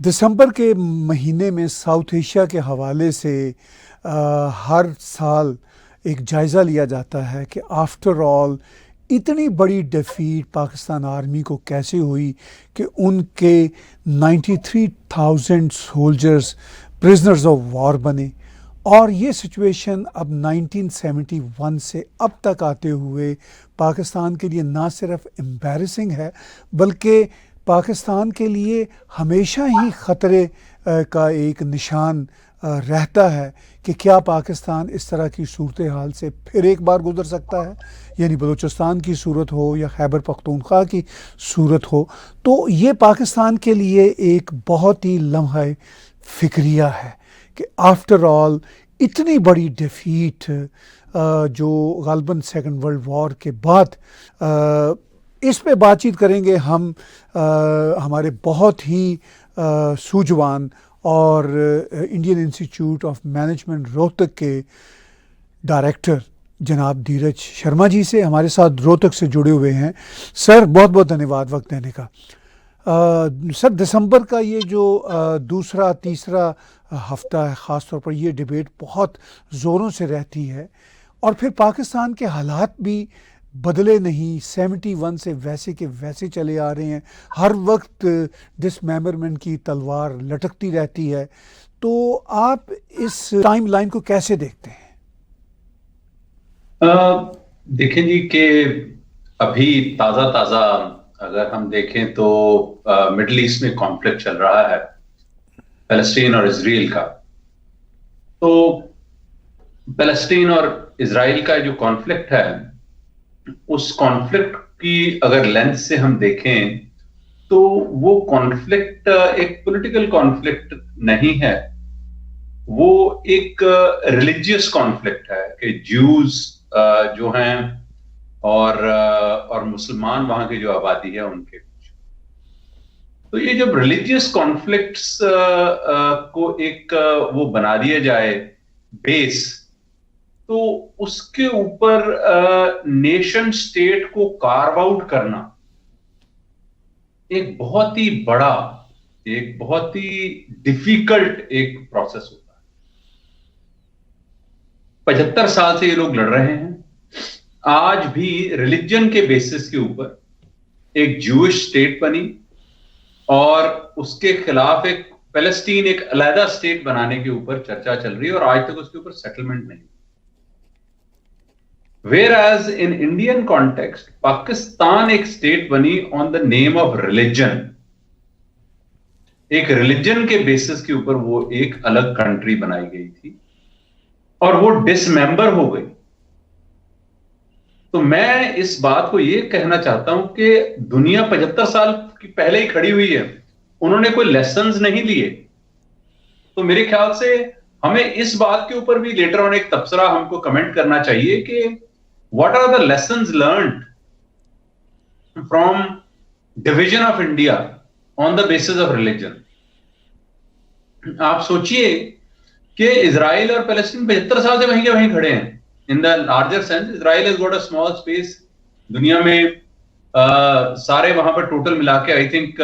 दिसंबर के महीने में साउथ एशिया के हवाले से हर साल एक जायज़ा लिया जाता है कि आफ्टर ऑल इतनी बड़ी डिफीट पाकिस्तान आर्मी को कैसे हुई कि उनके 93,000 सोल्जर्स प्रिजनर्स ऑफ वॉर बने। और ये सिचुएशन अब 1971 से अब तक आते हुए पाकिस्तान के लिए ना सिर्फ एम्बैरेसिंग है बल्कि पाकिस्तान के लिए हमेशा ही ख़तरे का एक निशान रहता है कि क्या पाकिस्तान इस तरह की सूरत हाल से फिर एक बार गुजर सकता है, यानी बलूचिस्तान की सूरत हो या खैबर पख्तूनख्वा की सूरत हो। तो ये पाकिस्तान के लिए एक बहुत ही लम्हा फ़िक्रिया है कि आफ्टर ऑल इतनी बड़ी डिफीट जो ग़ालिबन सेकंड वर्ल्ड वॉर के बाद इस पे बातचीत करेंगे हम हमारे बहुत ही सूझवान और Indian institute of management Rohtak के डायरेक्टर जनाब धीरज शर्मा जी से। हमारे साथ रोहतक से जुड़े हुए हैं। सर बहुत बहुत धन्यवाद वक्त देने का। सर दिसंबर का ये जो दूसरा तीसरा हफ्ता है, ख़ास तौर पर ये डिबेट बहुत ज़ोरों से रहती है और फिर पाकिस्तान के हालात भी बदले नहीं, 71 से वैसे के वैसे चले आ रहे हैं। हर वक्त डिसमेंबरमेंट की तलवार लटकती रहती है। तो आप इस टाइम लाइन को कैसे देखते हैं? देखें जी कि अभी ताज़ा अगर हम देखें तो मिडल ईस्ट में कॉन्फ्लिक्ट चल रहा है फ़लस्तीन और इजराइल का। तो फ़लस्तीन और इजराइल का जो कॉन्फ्लिक्ट है, उस कॉन्फ्लिक्ट की अगर लेंथ से हम देखें तो वो कॉन्फ्लिक्ट एक पॉलिटिकल कॉन्फ्लिक्ट नहीं है, वो एक रिलीजियस कॉन्फ्लिक्ट है कि ज्यूज जो हैं और मुसलमान वहां की जो आबादी है उनके बीच। तो ये जब रिलीजियस कॉन्फ्लिक्ट्स को एक वो बना दिया जाए बेस, तो उसके ऊपर नेशन स्टेट को कार्व आउट करना एक बहुत ही बड़ा, एक बहुत ही डिफिकल्ट एक प्रोसेस होता है। 75 साल से ये लोग लड़ रहे हैं। आज भी रिलीजन के बेसिस के ऊपर एक ज्यूइश स्टेट बनी और उसके खिलाफ एक फ़लस्तीन, एक अलहदा स्टेट बनाने के ऊपर चर्चा चल रही है और आज तक उसके ऊपर सेटलमेंट नहीं। Whereas in Indian context, Pakistan एक स्टेट बनी on the name of religion. एक रिलीजन के बेसिस के ऊपर वो एक अलग कंट्री बनाई गई थी और वो डिसमेंबर हो गई। तो मैं इस बात को ये कहना चाहता हूं कि दुनिया 75 साल की पहले ही खड़ी हुई है, उन्होंने कोई लेसन्स नहीं लिए। तो मेरे ख्याल से हमें इस बात के ऊपर भी लेटर ऑन एक तबसरा हमको कमेंट करना चाहिए कि what are the lessons learned from division of India on the basis of religion? आप सोचिए कि इजराइल और फ़लस्तीन 75 साल से वहीं के वहीं खड़े हैं। In the larger sense Israel has got a small space दुनिया में, सारे वहां पर टोटल मिला के I think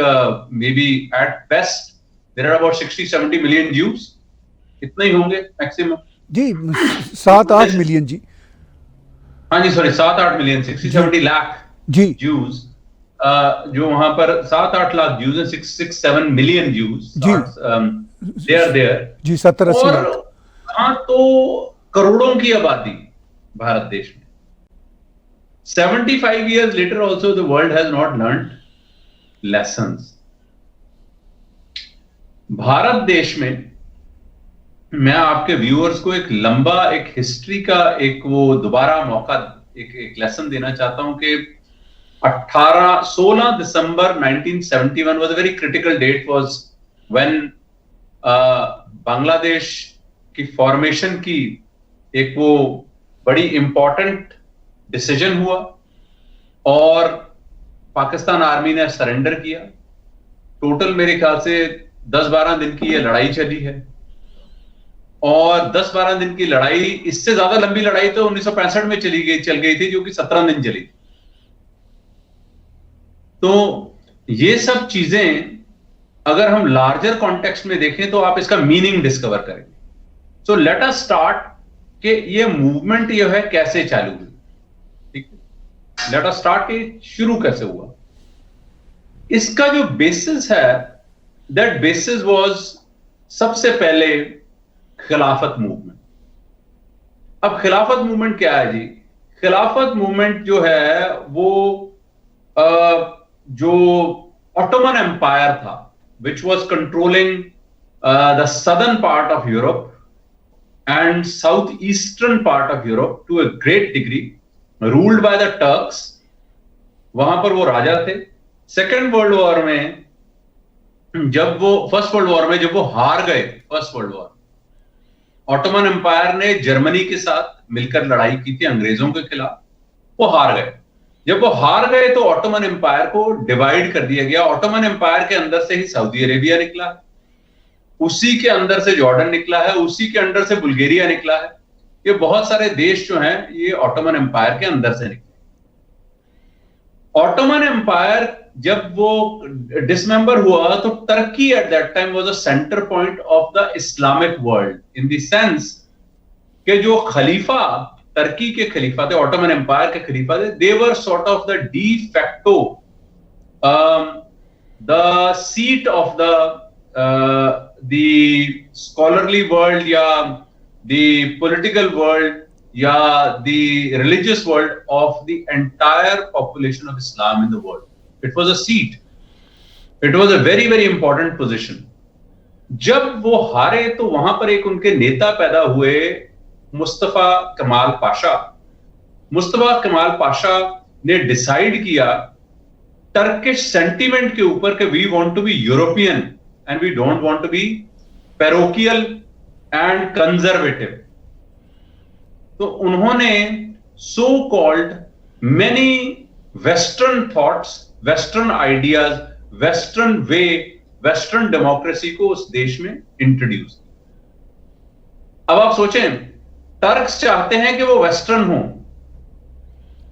may be at best there are about 60-70 million Jews, इतने ही होंगे मैक्सिमम जी, 7-8 मिलियन जी। हाँ जी, सॉरी 7-8 मिलियन, 60-70 लाख जी ज्यूज, जो वहां पर 7-8 लाख ज्यूज हैं, 6-7 million Jews they are there जी, 70-80 लाख। हाँ, तो करोड़ों की आबादी भारत देश में। 75 years later also the world has not learned lessons। Bharat देश में मैं आपके व्यूअर्स को एक लंबा एक हिस्ट्री का एक वो दोबारा मौका, एक लेसन देना चाहता हूं कि 16 दिसंबर 1971 was a very critical date, was when Bangladesh की फॉर्मेशन की एक वो बड़ी इंपॉर्टेंट डिसीजन हुआ और पाकिस्तान आर्मी ने सरेंडर किया। टोटल मेरे ख्याल से 10-12 दिन की ये लड़ाई चली है और 10-12 दिन की लड़ाई, इससे ज्यादा लंबी लड़ाई तो 1965 में चल गई थी, जो कि 17 दिन चली। तो ये सब चीजें अगर हम लार्जर कॉन्टेक्स्ट में देखें तो आप इसका मीनिंग डिस्कवर करेंगे। सो लेट अस स्टार्ट कि ये मूवमेंट जो है कैसे चालू हुई, ठीक है। लेट अस स्टार्ट कि शुरू कैसे हुआ। इसका जो बेसिस है, दैट बेसिस वाज सबसे पहले खिलाफत मूवमेंट। अब खिलाफत मूवमेंट क्या है जी? खिलाफत मूवमेंट जो है वो जो ऑटोमन एम्पायर था, which was controlling the southern part of Europe and south eastern part of Europe to a great degree, ruled by the Turks. वहां पर वो राजा थे। सेकेंड वर्ल्ड वॉर में जब वो फर्स्ट वर्ल्ड वॉर में जब वो हार गए, first world war, Ottoman empire ने जर्मनी के साथ मिलकर लड़ाई की थी अंग्रेजों के खिलाफ, वो हार गए। जब वो हार गए तो ऑटोमन एम्पायर को डिवाइड कर दिया गया। ऑटोमन एम्पायर के अंदर से ही सऊदी अरेबिया निकला है, उसी के अंदर से जॉर्डन निकला है, उसी के अंदर से बुल्गारिया निकला है। ये बहुत सारे देश जो हैं ये ऑटोमन एम्पायर के अंदर से निकले। ऑटोमन एम्पायर जब वो डिसमेंबर हुआ तो Turkey eight that time was a centre point of the Islamic world, in the sense कि जो खलीफा, टर्की के खलीफा थे, ऑटोमन एम्पायर के खलीफा थे, they were sort of the de facto the seat of the scholarly world या the political world या the religious world of the entire population of Islam in the world. It was a seat. It was a very, very important position. जब वो हारे तो वहां पर एक उनके नेता पैदा हुए, मुस्तफा कमाल पाशा। मुस्तफा कमाल पाशा ने डिसाइड किया टर्किश सेंटीमेंट के ऊपर कि we want to be European and we don't want to be parochial and conservative. तो उन्होंने so called many western thoughts, western ideas, western way, western democracy को उस देश में इंट्रोड्यूस। अब आप सोचें, टर्क्स चाहते हैं कि वो वेस्टर्न हो,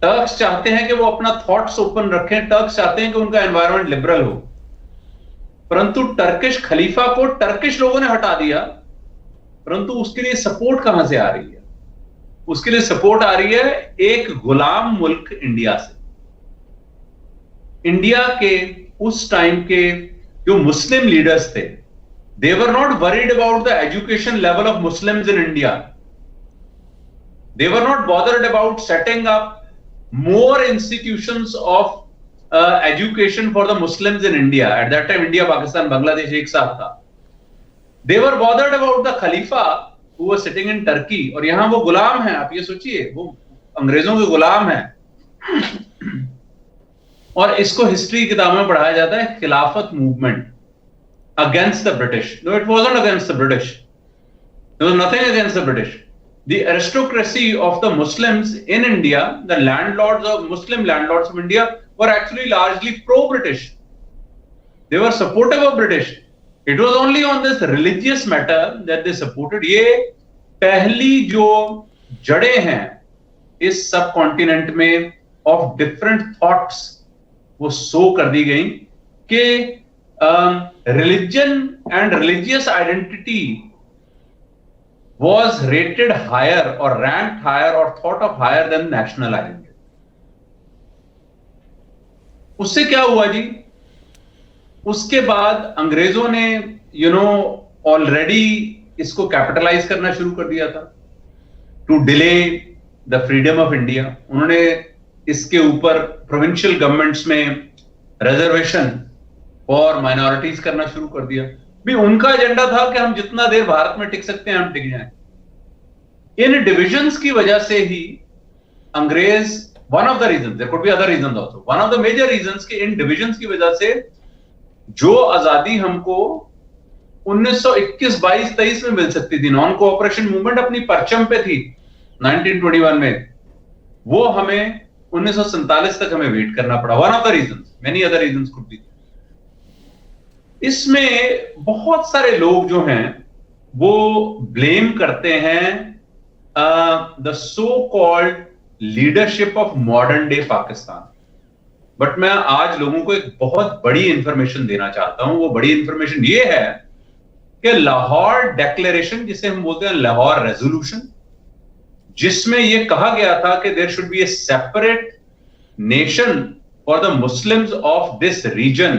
टर्क्स चाहते हैं कि वो अपना थॉट्स ओपन रखें, टर्क्स चाहते हैं कि उनका एनवायरनमेंट लिबरल हो, परंतु टर्किश खलीफा को टर्किश लोगों ने हटा दिया। परंतु उसके लिए सपोर्ट कहां से आ रही है? उसके लिए सपोर्ट आ रही है एक गुलाम मुल्क इंडिया से। इंडिया के उस टाइम के जो मुस्लिम लीडर्स थे, they were not worried about the education level of Muslims in India. They were not bothered about setting up more institutions of education for the Muslims in India. At that time India, Pakistan, Bangladesh एक साथ था। They were bothered about the खलीफा who was sitting in Turkey, और यहां वो गुलाम है। आप ये सोचिए, वो अंग्रेजों के गुलाम है। और इसको हिस्ट्री किताब में पढ़ाया जाता है Khilafat movement against the British. No, it wasn't against the British, there was nothing against the British. The aristocracy of the Muslims in India, the landlords of Muslim landlords of India were actually largely pro British. They were supportive of British. It was only on this religious matter that they supported. ये पहली जो जड़ें हैं इस सब continent में of different thoughts वो सो कर दी गई कि religion and religious identity was rated higher or ranked higher or thought of higher than national identity. उससे क्या हुआ जी? उसके बाद अंग्रेजों ने ऑलरेडी इसको कैपिटलाइज करना शुरू कर दिया था to delay the freedom of India. उन्होंने इसके ऊपर प्रोविंशियल गवर्नमेंट्स में रिजर्वेशन फॉर माइनॉरिटीज करना शुरू कर दिया। भी उनका एजेंडा था कि हम जितना देर भारत में टिक सकते हैं हम टिक जाएं। इन डिविजन्स की वजह से ही अंग्रेज, one of the reason, there could be other reason also, one of the major reasons कि इन डिविजन्स की वजह से जो आजादी हमको 1921-22-23 में मिल सकती थी, नॉन कोऑपरेशन मूवमेंट अपनी परचम पे थी 1921 में, वो हमें 1947 तक हमें वेट करना पड़ा। One of the reasons, many other reasons could be. इसमें बहुत सारे लोग जो हैं वो ब्लेम करते हैं the so called leadership of modern day Pakistan. But मैं आज लोगों को एक बहुत बड़ी इंफॉर्मेशन देना चाहता हूं। वो बड़ी इंफॉर्मेशन ये है कि लाहौर डिक्लेरेशन, जिसे हम बोलते हैं लाहौर रेजोल्यूशन, जिसमें यह कहा गया था कि there should be a separate nation for the Muslims of this region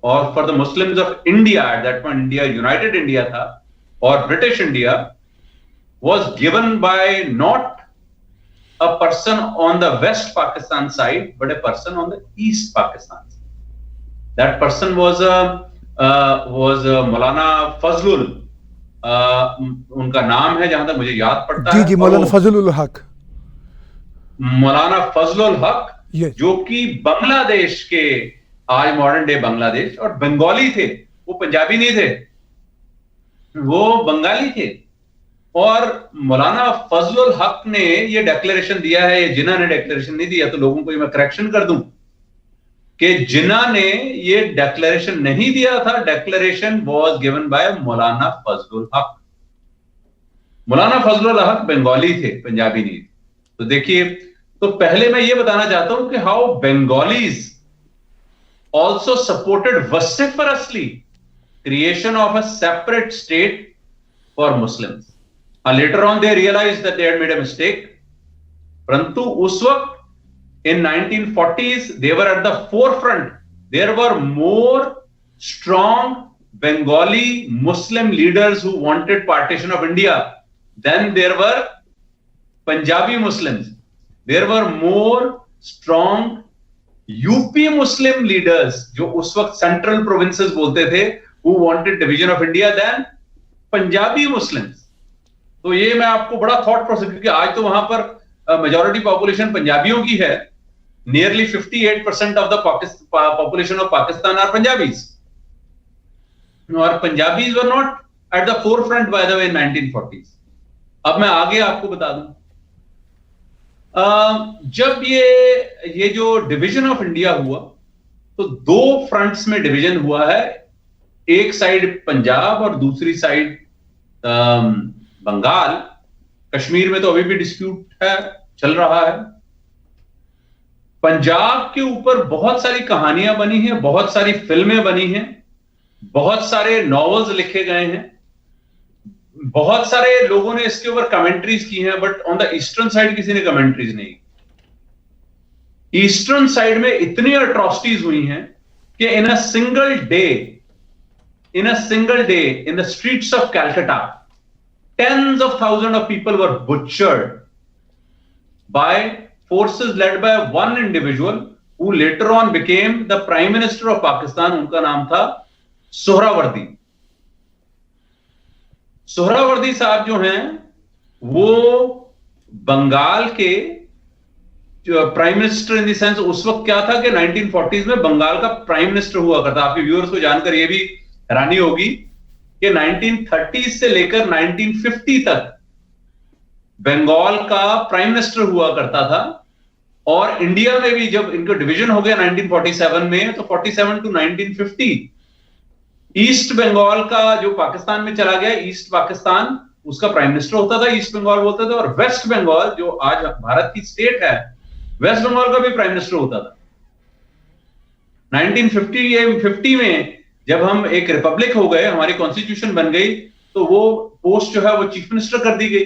और for the Muslims of India. At that point India united India था और British India was given by not a person on the West Pakistan side, but a person on the East Pakistan side. That person was Maulana Fazlul. उनका नाम है, जहां तक मुझे याद पड़ता है, जी मौलाना फजलुल हक, मौलाना फजलुल हक, yes. जो कि बांग्लादेश के, आज मॉडर्न डे बांग्लादेश, और बंगाली थे। वो पंजाबी नहीं थे, वो बंगाली थे। और मौलाना फजलुल हक ने ये डिक्लेरेशन दिया है, ये जिन्ना ने डिक्लेरेशन नहीं दिया, तो लोगों को ये मैं करेक्शन कर दूं कि जिन्ना ने ये डिक्लेरेशन नहीं दिया था। डिक्लेरेशन वाज गिवन बाय मौलाना फजलुल हक। मौलाना फजलुल हक बंगाली थे, पंजाबी नहीं थे। तो देखिए, तो पहले मैं ये बताना चाहता हूं कि how Bengalis also supported vociferously creation of a separate state for Muslims. Later on they realized that they had made a mistake. परंतु उस वक्त in 1940s they were at the forefront. There were more strong Bengali Muslim leaders who wanted partition of India than there were Punjabi Muslims. There were more strong UP Muslim leaders, जो उस वक्त central provinces बोलते थे, who wanted division of India than Punjabi Muslims. तो ये मैं आपको बड़ा थॉट प्रोसेस, क्योंकि आज तो वहां पर मेजॉरिटी पॉपुलेशन पंजाबियों की है। Nearly 58% of the population of Pakistan are Punjabis, और Punjabis were not at the forefront by the way in 1940s। अब मैं आगे आपको बता दूं, जब ये जो डिवीजन ऑफ इंडिया हुआ, तो दो फ्रंट्स में डिवीजन हुआ है। एक साइड पंजाब और दूसरी साइड बंगाल। कश्मीर में तो अभी भी डिस्प्यूट है, चल रहा है। पंजाब के ऊपर बहुत सारी कहानियां बनी हैं, बहुत सारी फिल्में बनी हैं, बहुत सारे नॉवेल्स लिखे गए हैं, बहुत सारे लोगों ने इसके ऊपर कमेंट्रीज की हैं, but on the eastern side किसी ने कमेंट्रीज नहीं। ईस्टर्न साइड में इतनी अट्रॉसिटीज हुई हैं कि in a single day in the streets of Calcutta tens of thousands of people were butchered by forces led by one individual who later on became the prime minister of Pakistan. उनका नाम था सोहरावर्दी। सोहरावर्दी साहब जो हैं, वो बंगाल के जो prime minister in the sense, उस वक्त क्या था कि 1940s में बंगाल का प्राइम मिनिस्टर हुआ करता। आपके व्यूअर्स को जानकर ये भी हैरानी होगी कि 1930s से लेकर 1950 तक बंगाल का प्राइम मिनिस्टर हुआ करता था। और इंडिया में भी जब इनका डिवीजन हो गया 1947 में, तो 47 टू 1950 ईस्ट बंगाल का जो पाकिस्तान में चला गया, ईस्ट पाकिस्तान, उसका प्राइम मिनिस्टर होता था, ईस्ट बंगाल बोलते थे। और वेस्ट बंगाल जो आज भारत की स्टेट है, वेस्ट बंगाल का भी प्राइम मिनिस्टर होता था। 1950 में जब हम एक रिपब्लिक हो गए, हमारी कॉन्स्टिट्यूशन बन गई, तो वो पोस्ट जो है वो चीफ मिनिस्टर कर दी गई।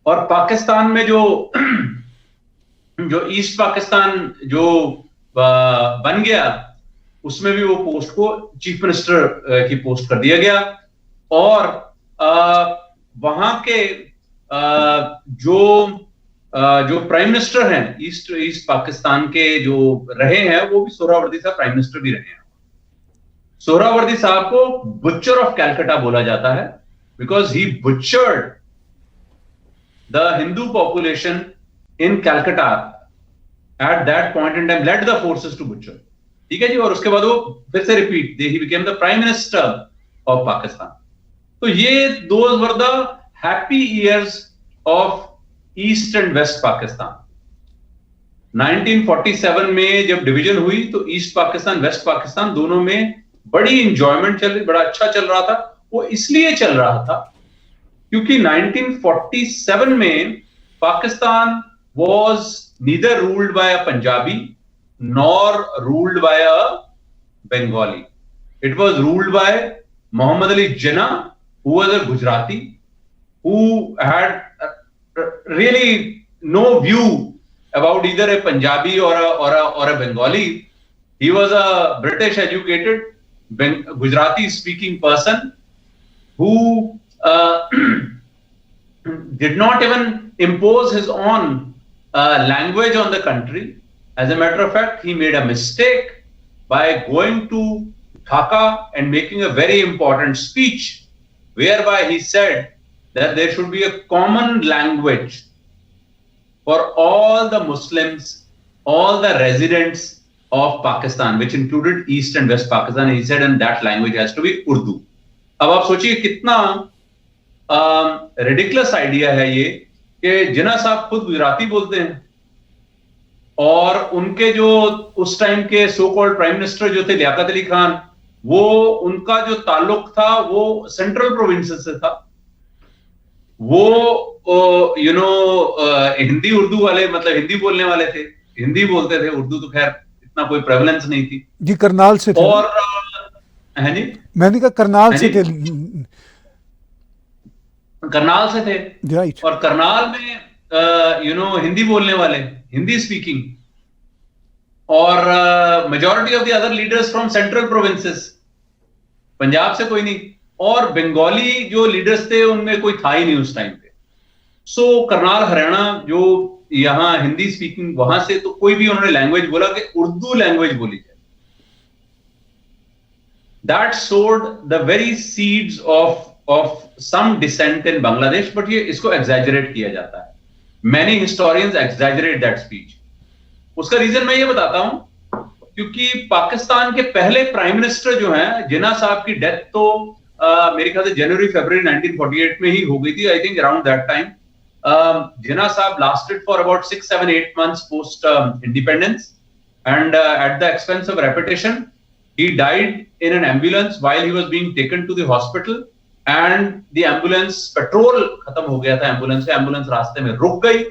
और पाकिस्तान में जो ईस्ट पाकिस्तान जो बन गया, उसमें भी वो पोस्ट को चीफ मिनिस्टर की पोस्ट कर दिया गया। और वहां के जो प्राइम मिनिस्टर हैं ईस्ट पाकिस्तान के जो रहे हैं, वो भी सोहरावर्दी साहब प्राइम मिनिस्टर भी रहे हैं। सोहरावर्दी साहब को बुचर ऑफ कैलकाटा बोला जाता है, because he butchered the Hindu population in Calcutta at that point in time, led the forces to butcher. ठीक है जी। और उसके बाद वो फिर से repeat, he became the prime minister of Pakistan. तो ये those were the happy years of East and West Pakistan. 1947 में जब डिवीजन हुई, तो ईस्ट पाकिस्तान वेस्ट पाकिस्तान दोनों में बड़ी इंजॉयमेंट चल रही, बड़ा अच्छा चल रहा था। वो इसलिए चल रहा था क्योंकि 1947 में Pakistan was neither ruled by a Punjabi nor ruled by a Bengali. It was ruled by Muhammad Ali Jinnah, who was a Gujarati, who had really no view about either a Punjabi or a Bengali. He was a British educated Gujarati speaking person who did not even impose his own language on the country. As a matter of fact, he made a mistake by going to Dhaka and making a very important speech whereby he said that there should be a common language for all the Muslims, all the residents of Pakistan, which included East and West Pakistan. He said, and that language has to be Urdu. अब आप सोचिए कितना ridiculous idea है ये कि जिन्ना साहब खुद गुजराती बोलते हैं और उनके जो उस टाइम के सो कॉल्ड प्राइम मिनिस्टर जो थे लियाकत अली खान, वो उनका जो ताल्लुक था वो सेंट्रल प्रोविंसेस से था। वो हिंदी उर्दू वाले, मतलब हिंदी बोलने वाले थे, हिंदी बोलते थे, उर्दू तो खैर इतना कोई प्रेवलेंस नहीं थी जी। करनाल से थे और है जी, मैंने कहा करनाल से थे, करनाल से थे, राइट। और करनाल में हिंदी बोलने वाले, हिंदी स्पीकिंग, और majority of the other leaders from central provinces, Punjab से कोई नहीं, और बंगाली जो लीडर्स थे उनमें कोई था ही नहीं उस टाइम पे। सो करनाल हरियाणा जो यहाँ हिंदी स्पीकिंग, वहां से तो कोई भी उन्होंने लैंग्वेज बोला कि उर्दू लैंग्वेज बोली जाए। That sowed the very seeds of some dissent in Bangladesh, but ये इसको एग्जैजरेट किया जाता है। Many historians exaggerate that speech. उसका रीजन मैं ये बताता हूं, क्योंकि पाकिस्तान के पहले प्राइम मिनिस्टर जो हैं, जिन्ना साहब की डेथ तो मेरे ख्याल से जनवरी फरवरी 1948 में ही हो गई थी, I think around that time. Jinnah Saab lasted for about 6, 7, 8 months post independence, and at the expense of reputation, he died in an ambulance while he was being taken to the hospital, and the ambulance petrol खत्म हो गया था ambulance रास्ते में रुक गई,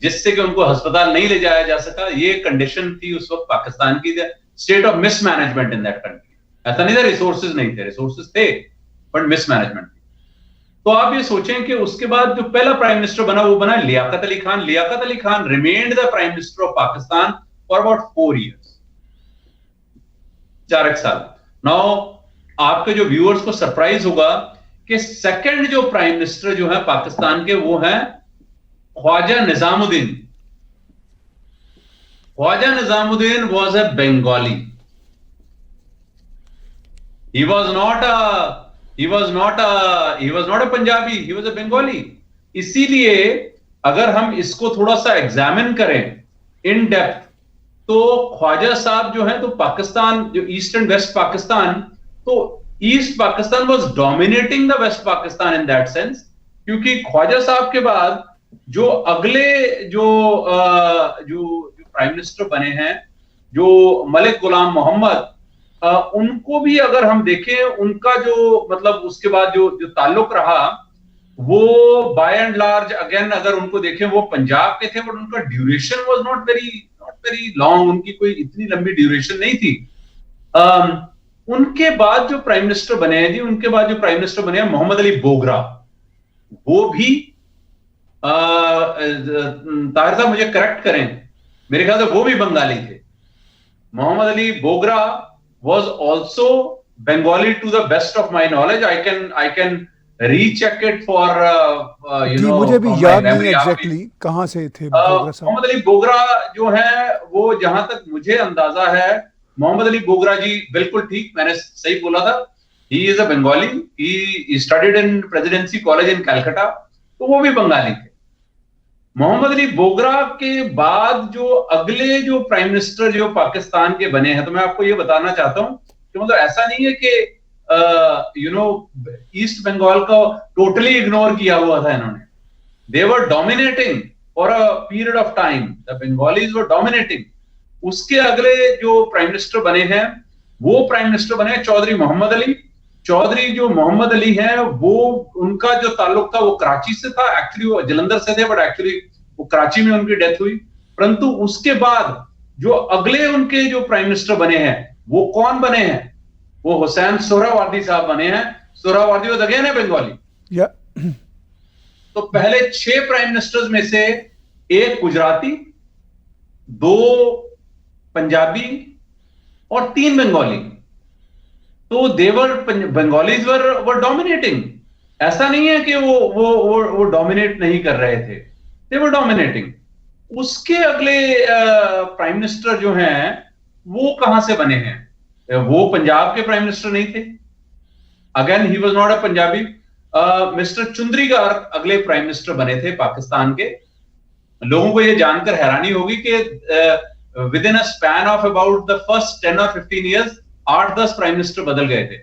जिससे कि उनको अस्पताल नहीं ले जाया जा सका। ये कंडीशन थी उस वक्त पाकिस्तान की, state of mismanagement in that country. ऐसा नहीं था रिसोर्सेज नहीं थे, रिसोर्सेज थे बट मिसमैनेजमेंट। तो आप ये सोचें कि उसके बाद जो पहला प्राइम मिनिस्टर बना वो बना Liaquat Ali Khan. Liaquat Ali Khan remained the prime minister of Pakistan for about 4 years, 4 साल। नाउ आपके जो व्यूअर्स को सरप्राइज होगा कि सेकंड जो प्राइम मिनिस्टर जो है पाकिस्तान के, वो है Khwaja Nazimuddin. Khwaja Nazimuddin was a Bengali, he was not a Punjabi, he was a Bengali. इसीलिए अगर हम इसको थोड़ा सा एग्जामिन करें इन डेप्थ, तो ख्वाजा साहब जो है, तो पाकिस्तान जो ईस्ट एंड वेस्ट पाकिस्तान, तो East Pakistan was dominating the West Pakistan in that sense, क्योंकि ख्वाजा साहब के बाद जो अगले जो प्राइम मिनिस्टर बने हैं, जो मलिक गुलाम मोहम्मद, उनको भी अगर हम देखें, उनका जो मतलब उसके बाद जो ताल्लुक रहा, वो बाय एंड लार्ज अगेन अगर उनको देखें, वो पंजाब के थे, बट उनका duration was not very long, उनकी कोई इतनी लंबी ड्यूरेशन नहीं थी। उनके बाद जो प्राइम मिनिस्टर बने हैं जी, उनके बाद जो प्राइम मिनिस्टर बने हैं मोहम्मद अली बोगरा, वो भी ताहिर साहब मुझे करेक्ट करें, मेरे ख्याल से वो भी बंगाली थे। Mohammad Ali Bogra was also Bengali to the best of my knowledge. I can recheck it for मुझे भी याद नहीं एग्जैक्टली कहां से थे बोगरा साहब। मोहम्मद अली बोगरा जो है, वो जहां तक मुझे अंदाजा है, मोहम्मद अली बोगरा जी बिल्कुल ठीक, मैंने सही बोला था। He is a Bengali, he studied in presidency college in Calcutta, तो वो भी बंगाली थे। मोहम्मद अली बोगरा के बाद जो अगले जो प्राइम मिनिस्टर जो पाकिस्तान के बने हैं, तो मैं आपको ये बताना चाहता हूं कि मतलब ऐसा नहीं है कि ईस्ट बंगाल को टोटली इग्नोर किया हुआ था इन्होंने। They were dominating for a period of time, the Bengalis were dominating. उसके अगले जो प्राइम मिनिस्टर बने हैं, वो प्राइम मिनिस्टर बने चौधरी मोहम्मद अली। चौधरी जो मोहम्मद अली हैं, वो उनका जो ताल्लुक था वो कराची से था, एक्चुअली वो जलंधर से थे, बट एक्चुअली वो कराची में उनकी डेथ हुई। परंतु उसके बाद जो अगले उनके जो प्राइम मिनिस्टर बने हैं वो कौन बने हैं? वो हुसैन सोहरावर्दी साहब बने हैं। सोहरावर्दी वाज अगेन है बंगाली। तो पहले 6 प्राइम मिनिस्टर्स में से एक गुजराती, 2 पंजाबी और 3 बंगाली। तो देवर बंगालीज वर डोमिनेटिंग। ऐसा नहीं है कि वो डोमिनेट नहीं कर रहे थे, दे वर डोमिनेटिंग। उसके अगले प्राइम मिनिस्टर जो हैं वो कहां से बने हैं? वो पंजाब के प्राइम मिनिस्टर नहीं थे। Again he was not a Punjabi. Mister Chundrigar अगले प्राइम मिनिस्टर बने थे पाकिस्तान के। लोगों को यह जानकर हैरानी होगी कि with in a span of about the first 10 और 15 ईयर्स 8-10 प्राइम मिनिस्टर बदल गए थे।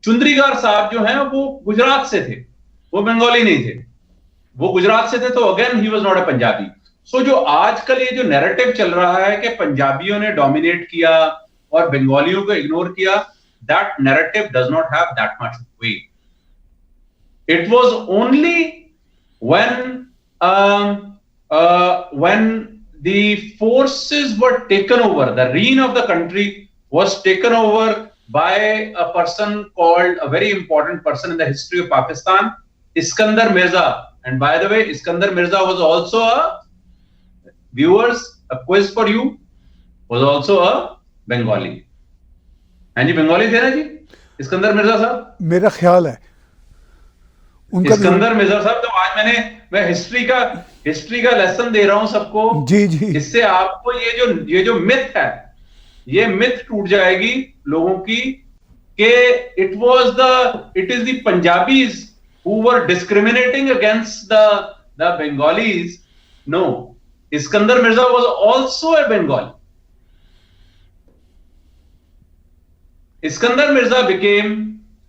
चुंद्रीगार साहब जो हैं वो गुजरात से थे, वो बंगाली नहीं थे, वो गुजरात से थे। तो again he was not a Punjabi. So जो आजकल ये जो नैरेटिव चल रहा है कि पंजाबियों ने डोमिनेट किया और बंगालियों को इग्नोर किया, that narrative does not have that much weight. It was only when the forces were taken over, the reign of the country was taken over by a person called, a very important person in the history of Pakistan, Iskandar Mirza. And by the way, Iskandar Mirza was also a quiz for you, was also a Bengali. हाँ जी, बंगाली थे ना जी Iskander Mirza साहब? मेरा ख्याल है उनका Iskander Mirza साहब। तो आज मैं हिस्ट्री का लेसन दे रहा हूं सबको। जी जी। इससे आपको ये जो मिथ है, ये मिथ टूट जाएगी लोगों की कि it is the Punjabis who were discriminating against the Bengalis. No, Iskandar Mirza was also a Bengali. Iskandar Mirza became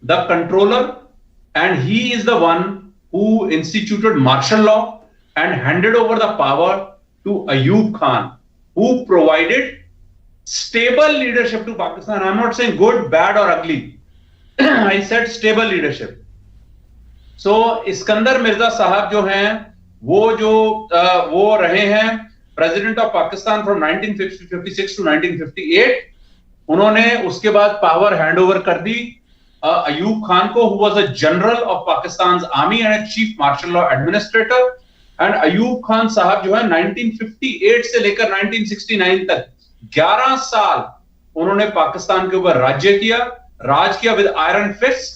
the controller, and he is the one who instituted martial law and handed over the power to Ayub Khan, who provided stable leadership to Pakistan. I'm not saying good, bad or ugly. I said stable leadership. So Iskandar Mirza साहब जो हैं वो रहे हैं president of Pakistan from 1956 to 1958. उन्होंने उसके बाद power hand over कर दी अयूब खान को, who was a general of Pakistan army and chief marshal law administrator. And Ayub Khan साहब जो है 1958 से लेकर 1969 तक 11 साल उन्होंने पाकिस्तान के ऊपर राज किया with iron fist.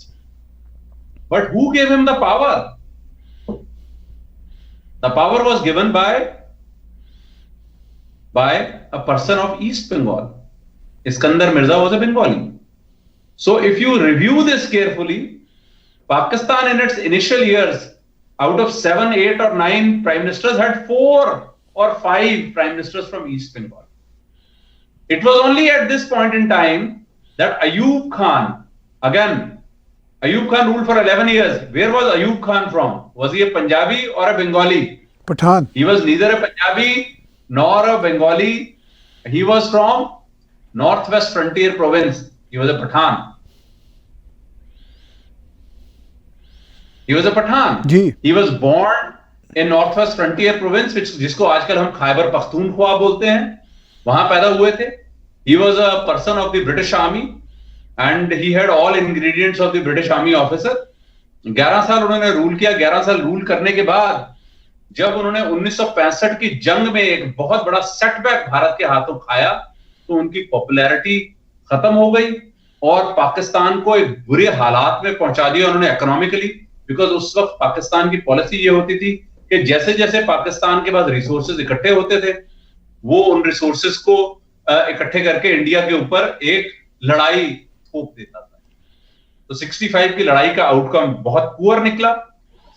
But who gave him the power? The power was given by a person of East Bengal. Iskandar Mirza was a Bengali. So if you review this carefully, Pakistan in its initial years, out of 7, 8 or 9 prime ministers, had 4 or 5 prime ministers from East Bengal. It was only at this point in time that Ayub Khan, again, Ayub Khan ruled for 11 years. Where was Ayub Khan from? Was he a Punjabi or a Bengali? Pathan. He was neither a Punjabi nor a Bengali. He was from Northwest Frontier Province. He was a Pathan. जी. He was born in Northwest Frontier Province, जिसको आजकल हम खैबर पख्तूनख्वा बोलते हैं, वहां पैदा हुए थे. He was a person of the British Army and he had all ingredients of the British Army officer. 11 साल उन्होंने रूल किया. 11 साल रूल करने के बाद जब उन्होंने 1965 की जंग में एक बहुत बड़ा सेटबैक भारत के हाथों खाया, तो उनकी पॉपुलैरिटी खत्म हो गई और पाकिस्तान को एक बुरे हालात में पहुंचा दिया उन्होंने इकोनॉमिकली। बिकॉज उस वक्त पाकिस्तान की पॉलिसी ये होती थी कि जैसे जैसे पाकिस्तान के पास रिसोर्सेज इकट्ठे होते थे, वो उन रिसोर्सेज को इकट्ठे करके इंडिया के ऊपर एक लड़ाई थोप देता था। तो 65 की लड़ाई का आउटकम बहुत पुअर निकला।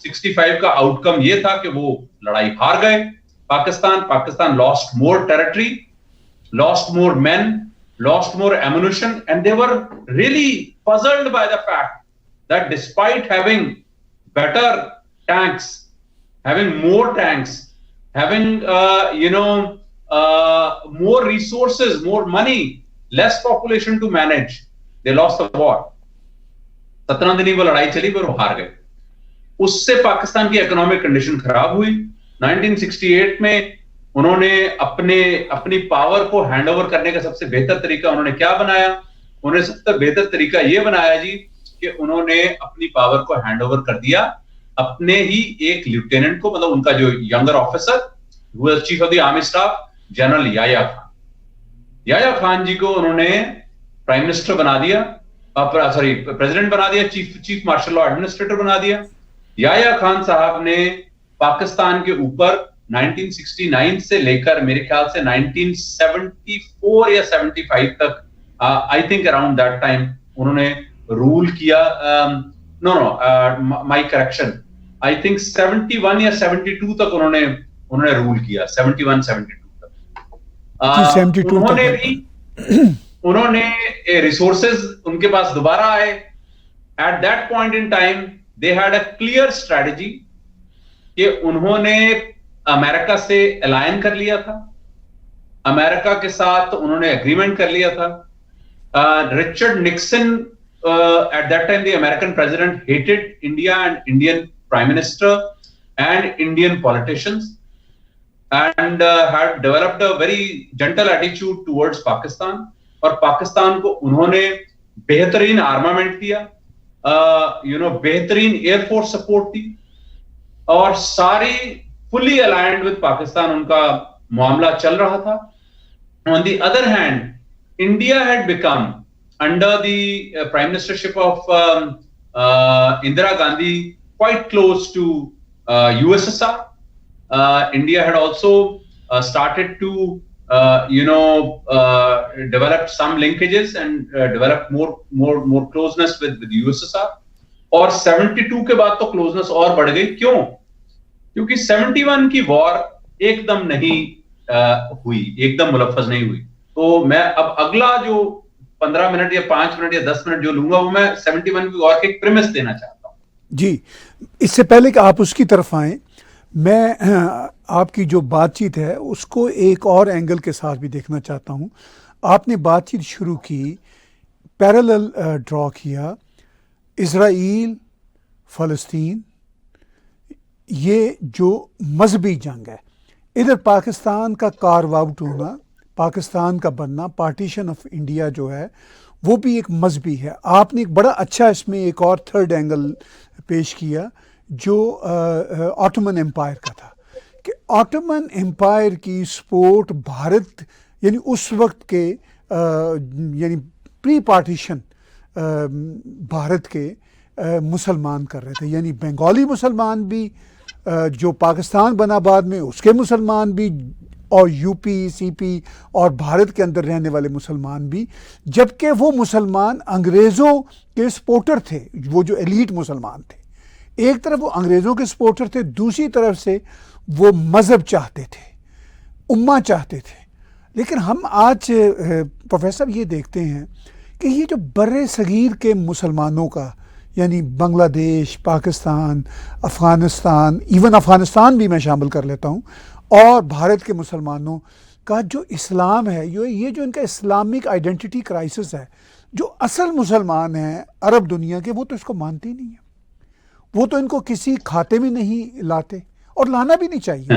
65 का आउटकम ये था कि वो लड़ाई हार गए। Pakistan lost more territory, lost more men, lost more ammunition, and they were really puzzled by the fact that despite having better tanks, having more tanks, having more resources, more money, less population to manage, they lost the war. 17 दिन वो लड़ाई चली पर वो हार गए। उससे पाकिस्तान की इकोनॉमिक कंडीशन खराब हुई। 1968 में उन्होंने अपनी पावर को हैंड ओवर करने का सबसे बेहतर तरीका उन्होंने क्या बनाया? उन्होंने सबसे बेहतर तरीका यह बनाया जी कि उन्होंने अपनी पावर को हैंड ओवर कर दिया अपने ही एक लेफ्टिनेंट को, मतलब उनका जो younger officer, chief of the army staff, general Yahya Khan. Yahya Khan ji को उन्होंने प्राइम मिनिस्टर बना दिया, प्रेसिडेंट बना दिया, चीफ मार्शल लॉ एडमिनिस्ट्रेटर बना दिया। याया खान साहब ने पाकिस्तान के ऊपर 1969 से लेकर मेरे ख्याल से 1974 या 75 तक, I think around that time उन्होंने रूल किया। माय करेक्शन, आई थिंक 71 या 72 तक उन्होंने रूल किया, 71-72 तक। उन्होंने भी उन्होंने रिसोर्सेज उनके पास दोबारा आए। Eight that point in time they had a clear strategy कि उन्होंने अमेरिका से अलायन कर लिया था, अमेरिका के साथ उन्होंने एग्रीमेंट कर लिया था। Richard Nixon, at that time the American president, hated India and Indian prime minister and Indian politicians, and had developed a very gentle attitude towards Pakistan. और पाकिस्तान को उन्होंने बेहतरीन आर्मामेंट दिया, बेहतरीन एयरफोर्स सपोर्ट दी, और सारी फुली अलाइंड विद पाकिस्तान उनका मामला चल रहा था। On the other hand, India had become, under the prime ministership of Indira Gandhi, quite close to USSR. India had also started to develop some linkages and develop more closeness with USSR. और 72 के बाद तो closeness और बढ़ गई। क्यों? क्योंकि 71 की वॉर एकदम नहीं हुई, एकदम मुलफ्फज नहीं हुई। तो मैं अब अगला जो 15 मिनट या 5 मिनट या 10 मिनट जो लूंगा वो मैं 71 की वॉर के एक प्रीमिस देना चाहता हूं। जी, इससे पहले कि आप उसकी तरफ आएं, मैं आपकी जो बातचीत है उसको एक और एंगल के साथ भी देखना चाहता हूं। आपने बातचीत शुरू की, पैरेलल ड्रॉ किया, इज़राइल फ़लस्तीन, ये जो मजहबी जंग है, इधर पाकिस्तान का कार्व आउट होना, पाकिस्तान का बनना, पार्टीशन ऑफ इंडिया जो है वो भी एक मजहबी है। आपने एक बड़ा अच्छा इसमें एक और थर्ड एंगल पेश किया जो ऑटोमन एम्पायर का था, कि ऑटोमन एम्पायर की सपोर्ट भारत, यानी उस वक्त के यानी प्री पार्टीशन भारत के मुसलमान कर रहे थे, यानी बंगाली मुसलमान भी, जो पाकिस्तान बना बाद में उसके मुसलमान भी, और यूपी, सीपी और भारत के अंदर रहने वाले मुसलमान भी, जबकि वो मुसलमान अंग्रेज़ों के सपोर्टर थे, वो जो एलीट मुसलमान थे। एक तरफ वो अंग्रेज़ों के सपोर्टर थे, दूसरी तरफ से वो मज़हब चाहते थे, उम्मा चाहते थे। लेकिन हम आज प्रोफेसर ये देखते हैं कि ये जो बर्रे सगीर के मुसलमानों का, यानी बांग्लादेश, पाकिस्तान, अफ़गानिस्तान, इवन अफ़गानिस्तान भी मैं शामिल कर लेता हूँ, और भारत के मुसलमानों का जो इस्लाम है, ये जो इनका इस्लामिक आइडेंटिटी क्राइसिस है, जो असल मुसलमान हैं अरब दुनिया के, वो तो इसको मानते ही नहीं है, वो तो इनको किसी खाते में नहीं लाते, और लाना भी नहीं चाहिए,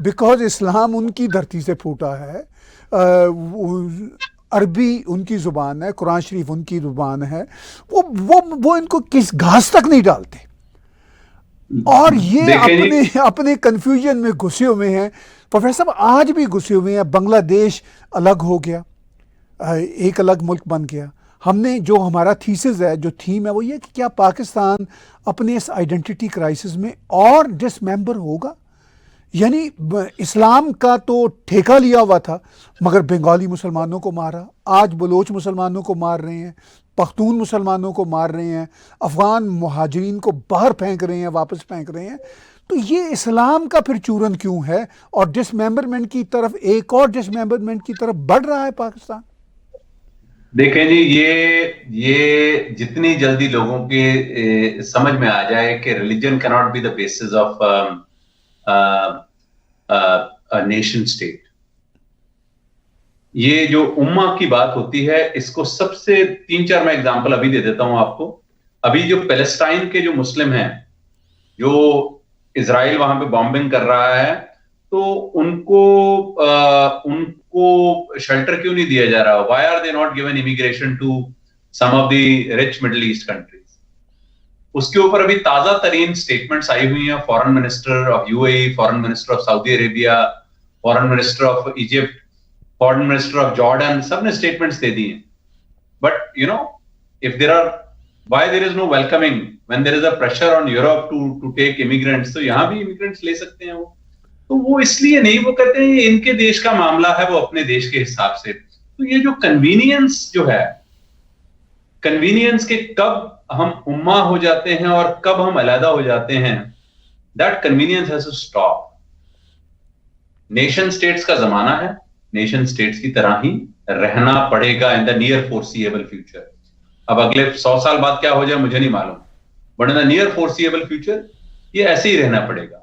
बिकॉज इस्लाम उनकी धरती से फूटा है, अरबी उनकी ज़ुबान है, कुरान शरीफ उनकी ज़ुबान है, वो इनको किस घास तक नहीं डालते, और ये अपने कंफ्यूजन में घुसे हुए हैं। प्रोफेसर आज भी घुसे हुए हैं। बांग्लादेश अलग हो गया, एक अलग मुल्क बन गया। हमने जो हमारा थीसिस है, जो थीम है, वो ये कि क्या पाकिस्तान अपने इस आइडेंटिटी क्राइसिस में और डिसमेंबर होगा? यानी इस्लाम का तो ठेका लिया हुआ था, मगर बंगाली मुसलमानों को मारा, आज बलोच मुसलमानों को मार रहे हैं, पख्तून मुसलमानों को मार रहे हैं, अफ़गान मुहाजिरीन को बाहर फेंक रहे हैं, वापस फेंक रहे हैं। तो ये इस्लाम का फिर चूरन क्यों है, और डिसमेंबरमेंट की तरफ, एक और डिसमेंबरमेंट की तरफ बढ़ रहा है पाकिस्तान? देखें जी, ये जितनी जल्दी लोगों के समझ में आ जाए कि religion can not be the basis of nation state, ये जो उम्मा की बात होती है, इसको सबसे 3-4 मैं एग्जांपल अभी दे देता हूं आपको। अभी जो पैलेस्टाइन के जो मुस्लिम हैं, जो इजराइल वहां पे बॉम्बिंग कर रहा है, तो उनको शेल्टर क्यों नहीं दिया जा रहा? Why are they not given immigration to some of the rich Middle East countries? उसके ऊपर अभी ताजा तरीन स्टेटमेंट्स आई हुई हैं foreign minister of UAE, foreign minister of Saudi Arabia, foreign minister of Egypt, foreign minister of Jordan, सबने statements दे दी हैं. But you know, if there are, why there is no welcoming when there is a pressure on Europe to take immigrants, तो यहां भी immigrants ले सकते हैं वो. तो वो इसलिए नहीं, वो कहते हैं इनके देश का मामला है, वो अपने देश के हिसाब से. तो ये जो कन्वीनियंस जो है, कन्वीनियंस के कब हम उम्मा हो जाते हैं और कब हम अलहदा हो जाते हैं, that convenience has to stop. Nation states का जमाना है, नेशन स्टेट्स की तरह ही रहना पड़ेगा in the near foreseeable future. अब अगले 100 साल बाद क्या हो जाए मुझे नहीं मालूम, but in the near foreseeable future ये ऐसे ही रहना पड़ेगा.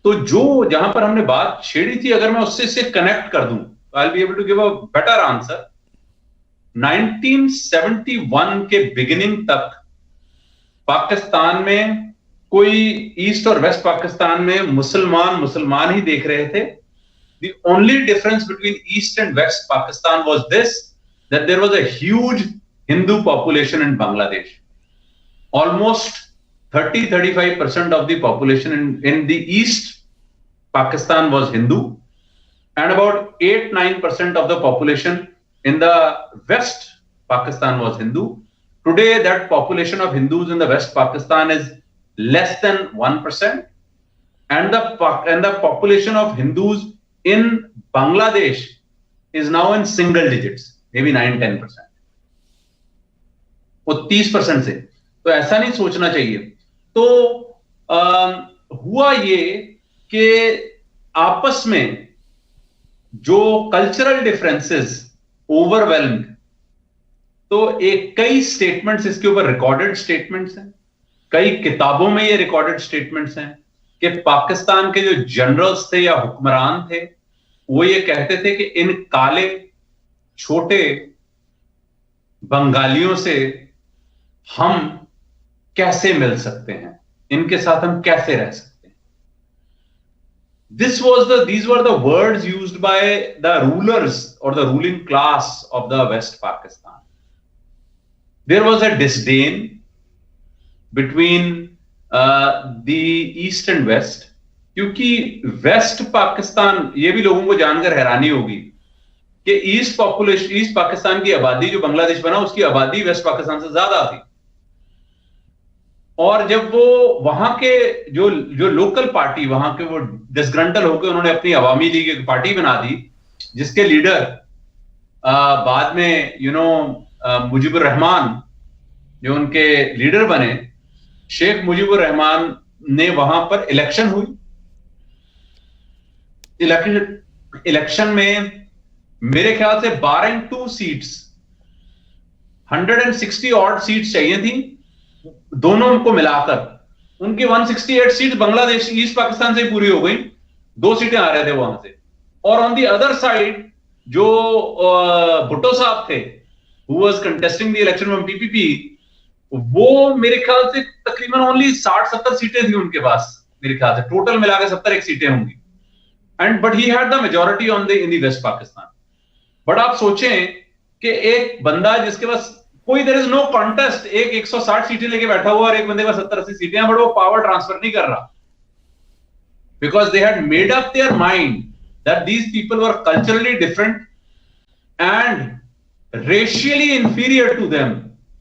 तो जो जहां पर हमने बात छेड़ी थी, अगर मैं उससे से कनेक्ट कर दूं, I will be able to give a better answer. 1971 के बिगिनिंग तक पाकिस्तान में कोई ईस्ट और वेस्ट पाकिस्तान में मुसलमान ही देख रहे थे. The only difference between East and West Pakistan was this, that there was a huge Hindu population in Bangladesh. Almost 30-35% of the population in the East Pakistan was Hindu, and about 8-9% of the population in the West Pakistan was Hindu. Today, that population of Hindus in the West Pakistan is less than 1%, and the population of Hindus in Bangladesh is now in single digits, maybe 9-10%. वो 30% से, तो ऐसा नहीं सोचना चाहिए. तो हुआ ये कि आपस में जो कल्चरल डिफरेंसेस ओवरवेल्म्ड, तो कई स्टेटमेंट्स इसके ऊपर रिकॉर्डेड स्टेटमेंट्स हैं, कई किताबों में ये रिकॉर्डेड स्टेटमेंट्स हैं कि पाकिस्तान के जो जनरल्स थे या हुक्मरान थे, वो ये कहते थे कि इन काले छोटे बंगालियों से हम कैसे मिल सकते हैं, इनके साथ हम कैसे रह सकते हैं. These were the words used by the rulers or the ruling class of the West Pakistan. There was a disdain between the East and West, क्योंकि वेस्ट पाकिस्तान, ये भी लोगों को जानकर हैरानी होगी कि ईस्ट पाकिस्तान की आबादी जो बांग्लादेश बना, उसकी आबादी वेस्ट पाकिस्तान से ज्यादा थी. और जब वो वहां के जो लोकल पार्टी, वहां के वो डिसग्रंटल होकर उन्होंने अपनी अवामी लीग एक पार्टी बना दी, जिसके लीडर बाद में मुजीबुर रहमान जो उनके लीडर बने, शेख मुजीबुर रहमान ने वहां पर इलेक्शन हुई. इलेक्शन में मेरे ख्याल से 12 सीट्स, 160 ऑड सीट्स चाहिए थी दोनों को मिलाकर. उनकी 168 सीट्स बांग्लादेश ईस्ट पाकिस्तान से पूरी हो गई, 2 सीटें आ रहे थे वहां से. और ऑन दी अदर साइड जो भुट्टो साहब थे, who was contesting the election from PPP, वो मेरे ख्याल से तकरीबन ओनली 60-70 सीटें थी उनके पास. मेरे ख्याल से टोटल मिलाकर 71 सीटें होंगी. But he had the majority in the West Pakistan. But आप सोचें कि एक बंदा जिसके पास कोई, देयर इज नो कॉन्टेस्ट, एक 160 सीटें लेके बैठा हुआ और एक बंदे के पास 70-80 सीटें हैं, बट वो पावर ट्रांसफर नहीं कर रहा, because they had made up their mind that these people were culturally different and racially inferior to them,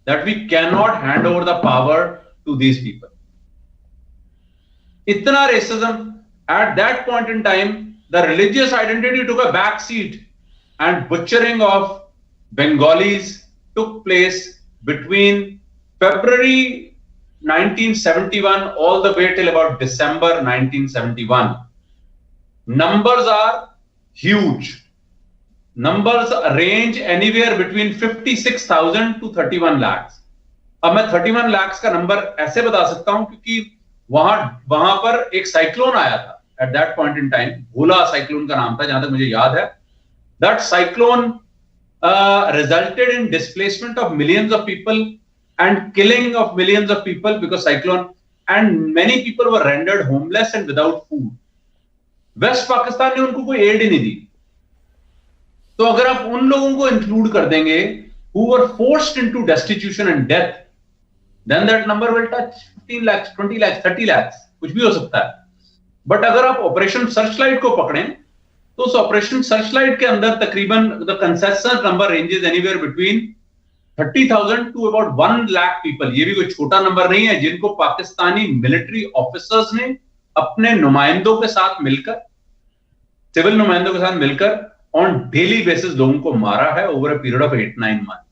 that we can not hand over the power to these people. इतना racism at that point in time, the religious identity took a back seat and butchering of Bengalis took place between February 1971 all the way till about December 1971. Numbers are huge. Numbers range anywhere between 56,000 to 31 lakhs. अब मैं 31 lakhs का number ऐसे बता सकता हूं क्योंकि वहां पर एक साइक्लोन आया था at that point in time. Bhola cyclone का नाम था जहां तक मुझे याद है. That cyclone resulted in displacement of millions of people and killing of millions of people because cyclone, and many people were rendered homeless and without food. West Pakistan ने उनको कोई एड ही नहीं दी। तो अगर आप उन लोगों को इंक्लूड कर देंगे who were forced into destitution and death, then that number will touch 15 lakhs, 20 lakhs, 30 lakhs, कुछ भी हो सकता है। बट अगर आप ऑपरेशन सर्चलाइट को पकड़ें तो उस ऑपरेशन सर्चलाइट के अंदर तकरीबन the concessional number ranges anywhere between 30,000 to about 1 lakh people. ये भी कोई छोटा नंबर नहीं है, जिनको पाकिस्तानी मिलिट्री ऑफिसर्स ने अपने नुमाइंदों के साथ मिलकर, सिविल नुमाइंदों के साथ मिलकर ऑन डेली बेसिस लोगों को मारा है over a period of 8-9 months.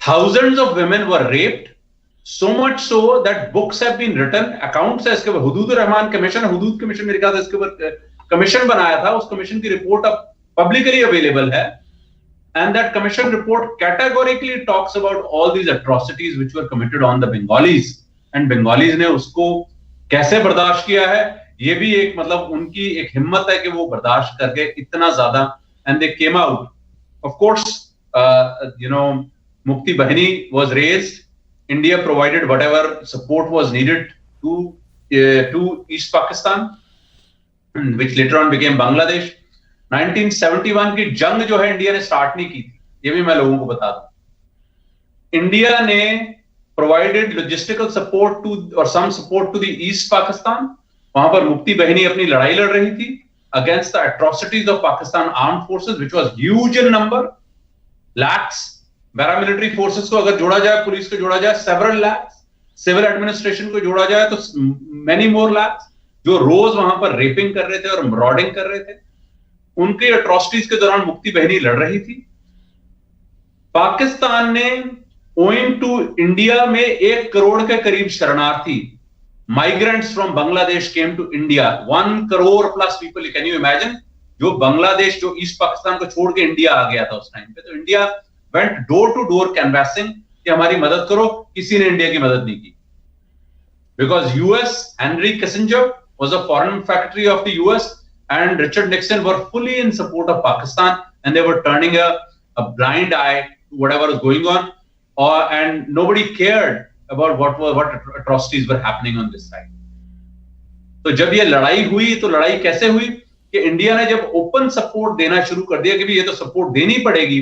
Thousands of women were raped, so much so that books have been written, accounts है इसके ऊपर। हुदूद रहमान कमीशन, हुदूद कमीशन मेरे ख्याल से इसके ऊपर कमीशन बनाया था, उस कमीशन की रिपोर्ट अब पब्लिकली अवेलेबल है, and that commission report categorically talks about all these atrocities which were committed on the Bengalis, and Bengalis ने उसको कैसे बर्दाश्त किया है, ये भी एक मतलब उनकी एक हिम्मत है कि वो बर्दाश्त करके इतना ज्यादा, and they came out. Of course, Mukti Bahini was raised. India provided whatever support was needed to East Pakistan, which later on became Bangladesh. 1971 की जंग जो है इंडिया ने स्टार्ट नहीं की थी, ये भी मैं लोगों को बता दूं। इंडिया ने प्रोवाइडेड लॉजिस्टिकल सपोर्ट टू और some support to the East Pakistan. वहां पर मुक्ति बहनी अपनी लड़ाई लड़ रही थी against the atrocities of Pakistan armed forces which was huge in number, lakhs. Paramilitary forces को अगर जोड़ा जाए, पुलिस को जोड़ा जाए, सेवरल लैक्स, सिविल एडमिनिस्ट्रेशन को जोड़ा जाए तो मेनी मोर लैक्स, जो रोज वहां पर रेपिंग कर रहे थे और मरॉडिंग कर रहे थे। उनके एट्रोसिटीज के दौरान मुक्ति बहनी लड़ रही थी। पाकिस्तान ने ओइंग टू इंडिया में 1 करोड़ के करीब शरणार्थी, migrants from Bangladesh came to India, 1 crore plus people. Can you imagine, जो बांग्लादेश, जो ईस्ट पाकिस्तान को छोड़ के इंडिया आ गया था उस टाइम पे, तो India went door to door canvassing कि हमारी मदद करो, किसी ने इंडिया की मदद नहीं की। Because US, Henry Kissinger was a foreign factory of the US and Richard Nixon were fully in support of Pakistan, and they were turning a blind eye to whatever was going on, and nobody cared about what atrocities were happening on this side. तो जब ये लड़ाई हुई तो लड़ाई कैसे हुई कि इंडिया ने जब ओपन सपोर्ट देना शुरू कर दिया कि भी ये तो सपोर्ट देनी पड़ेगी,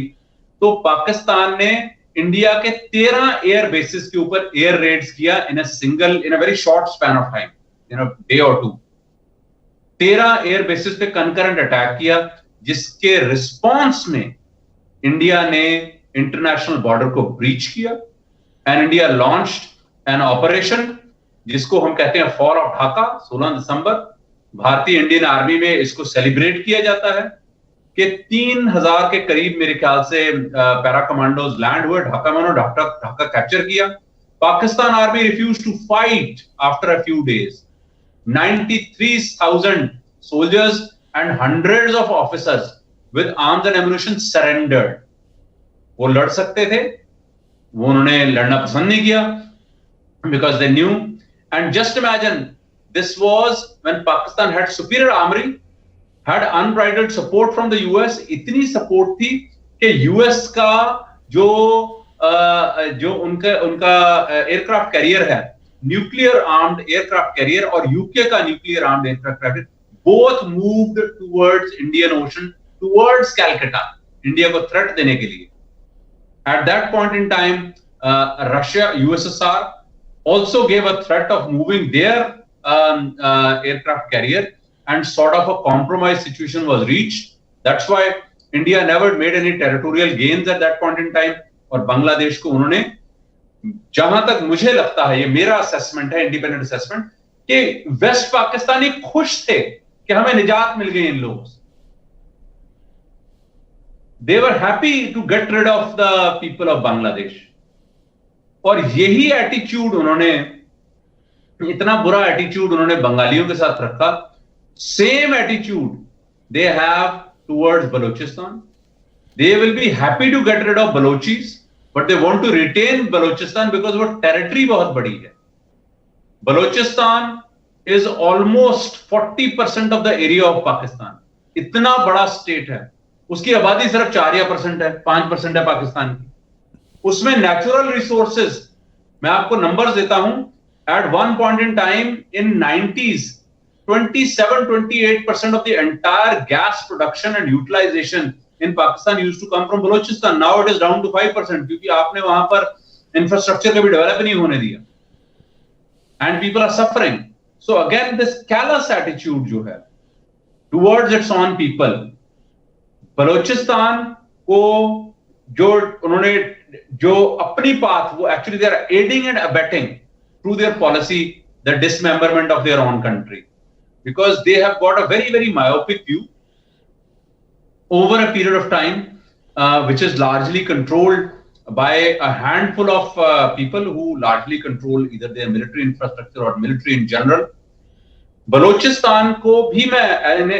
तो पाकिस्तान ने इंडिया के 13 एयर बेसिस के ऊपर एयर रेड्स किया in a very short span of time, in a day और 2। 13 एयर बेसिस पे कंकरेंट अटैक किया, जिसके रिस्पॉन्स में इंडिया ने इंटरनेशनल बॉर्डर को ब्रीच किया, and India launched an operation जिसको हम कहते हैं फॉल ऑफ ढाका। 16 दिसंबर भारतीय इंडियन आर्मी में इसको सेलिब्रेट किया जाता है कि 3000 के करीब मेरे ख्याल से पैरा कमांडोज लैंड हुए ढाका में, उन्होंने ढाका कैप्चर किया। Pakistan army refuse to fight after a few days. 93,000 soldiers and hundreds of officers with arms and ammunition surrendered. वो लड़ सकते थे, वो उन्होंने लड़ना पसंद नहीं किया because they knew. And just imagine, this was when Pakistan had superior armory, had unbridled support from the US. इतनी support थी कि US का जो उनका एयरक्राफ्ट कैरियर है, न्यूक्लियर आर्म्ड एयरक्राफ्ट कैरियर, और यूके का nuclear armed aircraft carrier, both moved towards Indian ocean, towards Calcutta, India को थ्रेट देने के लिए। Eight that point in time Russia, USSR also gave a threat of moving their aircraft carrier, and sort of a compromise situation was reached. That's why India never made any territorial gains at that point in time, और बांग्लादेश को उन्होंने, जहां तक मुझे लगता है, ये मेरा असेसमेंट है, इंडिपेंडेंट असेसमेंट, कि वेस्ट पाकिस्तानी खुश थे कि हमें निजात मिल गई इन लोगों से। They were happy to get rid of the people of Bangladesh. और यही एटीट्यूड उन्होंने, इतना बुरा एटीट्यूड उन्होंने बंगालियों के साथ रखा। Same attitude they have towards Balochistan. They will be happy to get rid of Balochis, but they want to retain Balochistan because वो टेरिटरी बहुत बड़ी है। Balochistan is almost 40% of the area of Pakistan. इतना बड़ा state है, उसकी आबादी सिर्फ 4% है, 5% है पाकिस्तान की। उसमें नेचुरल रिसोर्सेज, मैं आपको नंबर्स देता हूं, at one point in time in 90s 27-28% of the entire gas production and utilization in Pakistan used to come from Balochistan. Now it is down to 5% क्योंकि आपने वहां पर इंफ्रास्ट्रक्चर कभी डेवलप नहीं होने दिया, and people are suffering. So again, this callous attitude जो है towards its own people, Balochistan को जो उन्होंने जो अपनी पाथ, वो actually they are aiding and abetting through their policy the dismemberment of their own country, because they have got a very, very myopic view over a period of time, which is largely controlled by a handful of people who largely control either their military infrastructure or military in general. Balochistan को भी मैं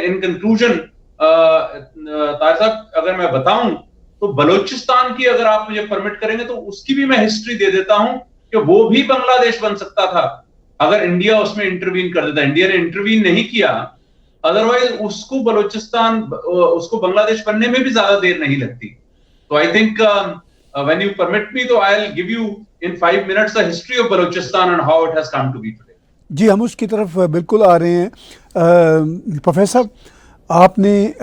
in conclusion, तार साहब अगर मैं बताऊं तो बलोचिस्तान की अगर आप मुझे परमिट करेंगे तो उसकी भी मैं हिस्ट्री दे देता हूं कि वो भी बांग्लादेश बन सकता था अगर इंडिया उसमें इंटरवीन कर देता. इंडिया ने इंटरवीन नहीं किया, अदरवाइज उसको बलोचिस्तान, उसको बांग्लादेश बनने में भी ज्यादा देर नहीं लगती. तो I think when you permit me, तो I'll give you in 5 minutes the history of Balochistan and how it has come to be today. जी, हम उसकी तरफ बिल्कुल आ रहे हैं. प्रोफेसर, आपने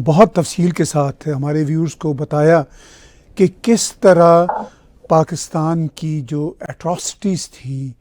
बहुत तफसील के साथ हमारे व्यूअर्स को बताया कि किस तरह पाकिस्तान की जो एट्रॉसिटीज़ थी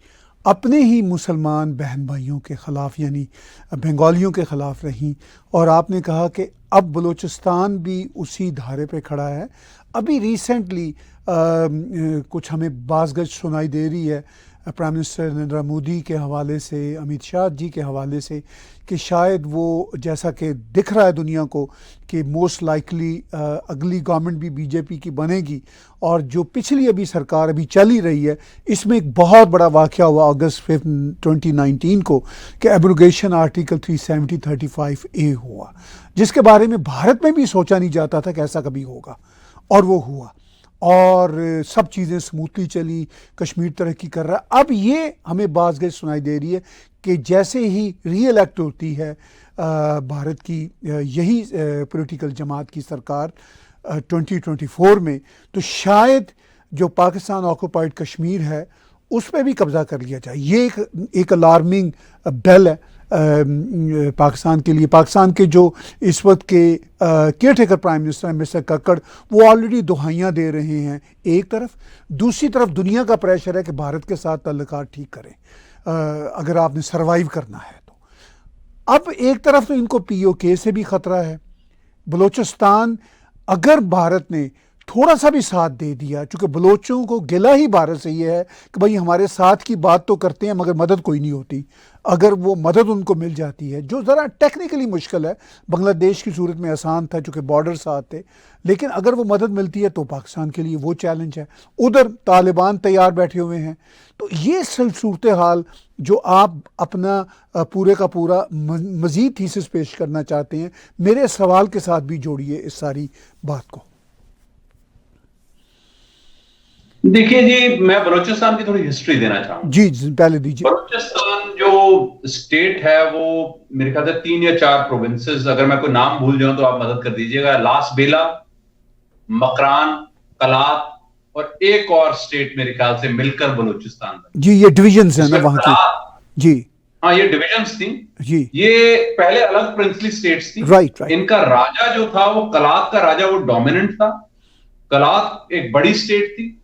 अपने ही मुसलमान बहन भाइयों के ख़िलाफ़, यानी बंगालियों के ख़िलाफ़ रहीं, और आपने कहा कि अब बलूचिस्तान भी उसी धारे पे खड़ा है. अभी रिसेंटली कुछ हमें बाज़ सुनाई दे रही है प्राइम मिनिस्टर नरेंद्र मोदी के हवाले से, अमित शाह जी के हवाले से, कि शायद वो, जैसा कि दिख रहा है दुनिया को, कि मोस्ट लाइकली अगली गवर्नमेंट भी बीजेपी की बनेगी, और जो पिछली अभी सरकार अभी चल ही रही है, इसमें एक बहुत बड़ा वाक़या हुआ अगस्त 5, 2019 को, कि एब्रोगेशन आर्टिकल 370-35A हुआ, जिसके बारे में भारत में भी सोचा नहीं जाता था कि ऐसा कभी होगा, और वो हुआ, और सब चीज़ें स्मूथली चली, कश्मीर तरक्की कर रहा है. अब ये हमें बाज़ सुनाई दे रही है कि जैसे ही री इलेक्ट होती है भारत की यही पॉलिटिकल जमात की सरकार 2024 में, तो शायद जो पाकिस्तान ऑक्युपाइड कश्मीर है उस पर भी कब्ज़ा कर लिया जाए. ये एक अलार्मिंग बेल है पाकिस्तान के लिए. पाकिस्तान के जो इस वक्त के care taker prime minister mister Kakkar, वो ऑलरेडी दुहाइयाँ दे रहे हैं एक तरफ, दूसरी तरफ दुनिया का प्रेशर है कि भारत के साथ ताल्लुकात ठीक करें अगर आपने सरवाइव करना है तो. अब एक तरफ तो इनको POK से भी ख़तरा है. बलूचिस्तान अगर भारत ने थोड़ा सा भी साथ दे दिया, चूँकि बलोचों को गिला ही भारत से ये है कि भाई हमारे साथ की बात तो करते हैं मगर मदद कोई नहीं होती. अगर वो मदद उनको मिल जाती है, जो ज़रा टेक्निकली मुश्किल है, बांग्लादेश की सूरत में आसान था चूँकि बॉर्डर साथ थे, लेकिन अगर वो मदद मिलती है तो पाकिस्तान के लिए वो चैलेंज है. उधर तालिबान तैयार बैठे हुए हैं. तो ये सूरत हाल जो आप अपना पूरे का पूरा मज़ीद थीसिस पेश करना चाहते हैं, मेरे सवाल के साथ भी जोड़िए इस सारी बात को. देखिए जी, मैं बलूचिस्तान की थोड़ी हिस्ट्री देना चाहूंगा. जी पहले दीजिए. बलूचिस्तान जो स्टेट है वो मेरे ख्याल से 3 या 4 प्रोविंसेस, अगर मैं कोई नाम भूल जाऊं तो आप मदद कर दीजिएगा. लास बेला, मकरान, कलात और एक और स्टेट मेरे ख्याल से मिलकर बलूचिस्तान बनी. जी, ये डिविजन्स हैं ना वहां की. जी हाँ, ये डिविजन्स थी जी. ये पहले अलग प्रिंसली स्टेट्स थी. राइट. इनका राजा जो था वो कलात का राजा, वो डोमिनेंट था. कलात एक बड़ी स्टेट थी,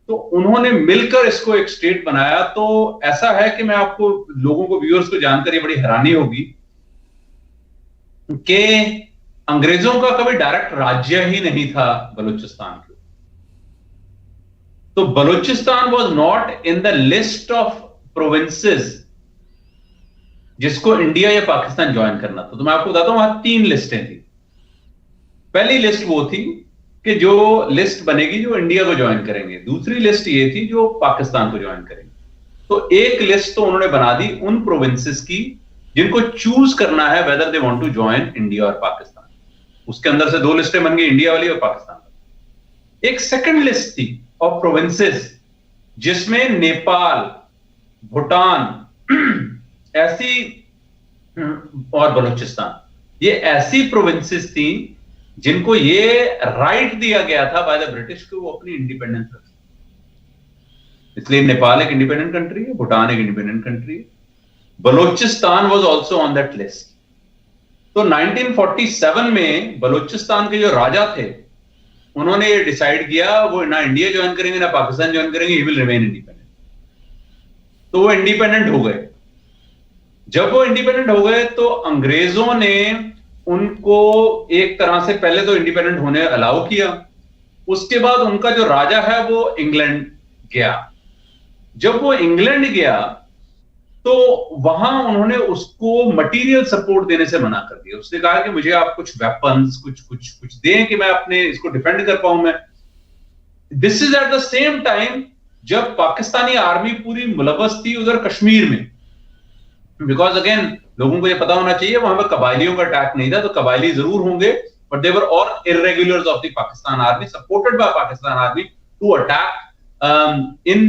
तो उन्होंने मिलकर इसको एक स्टेट बनाया. तो ऐसा है कि मैं आपको, लोगों को, व्यूअर्स को जानकर ये बड़ी हैरानी होगी कि अंग्रेजों का कभी डायरेक्ट राज्य ही नहीं था बलूचिस्तान के. तो Balochistan was not in the list of provinces जिसको इंडिया या पाकिस्तान ज्वाइन करना था. तो मैं आपको बताता हूं, वहां 3 लिस्टें थी. पहली लिस्ट वो थी कि जो लिस्ट बनेगी जो इंडिया को ज्वाइन करेंगे. दूसरी लिस्ट ये थी जो पाकिस्तान को ज्वाइन करेंगे. तो एक लिस्ट तो उन्होंने बना दी उन प्रोविंसेस की जिनको चूज करना है whether they want to join India और पाकिस्तान. उसके अंदर से 2 लिस्टें बन गई, इंडिया वाली और पाकिस्तान वाली. एक सेकंड लिस्ट थी ऑफ प्रोविंसेस जिसमें नेपाल, भूटान ऐसी और बलूचिस्तान, ये ऐसी प्रोविंसेस थी जिनको ये राइट दिया गया था बाय द ब्रिटिश को वो अपनी इंडिपेंडेंस रख सके. इसलिए नेपाल एक इंडिपेंडेंट कंट्री है, भूटान एक इंडिपेंडेंट कंट्री है, Balochistan was also on that list. तो 1947 में बलूचिस्तान के जो राजा थे उन्होंने ये डिसाइड किया वो ना इंडिया ज्वाइन करेंगे ना पाकिस्तान ज्वाइन करेंगे, ही विल रिमेन इंडिपेंडेंट। तो वो इंडिपेंडेंट हो गए। जब वो इंडिपेंडेंट हो गए तो अंग्रेजों ने उनको एक तरह से पहले तो इंडिपेंडेंट होने अलाउ किया, उसके बाद उनका जो राजा है वो इंग्लैंड गया। जब वो इंग्लैंड गया तो वहां उन्होंने उसको मटेरियल सपोर्ट देने से मना कर दिया। उसने कहा कि मुझे आप कुछ वेपन्स कुछ दें कि मैं अपने इसको डिफेंड कर पाऊं मैं। This is at the same time जब पाकिस्तानी आर्मी पूरी मुलव्वस थी उधर कश्मीर में, बिकॉज अगेन लोगों को ये पता होना चाहिए वहां पर कबायलियों का अटैक नहीं था, तो कबायली जरूर होंगे but they were all irregulars of the Pakistan army supported by Pakistan army to attack in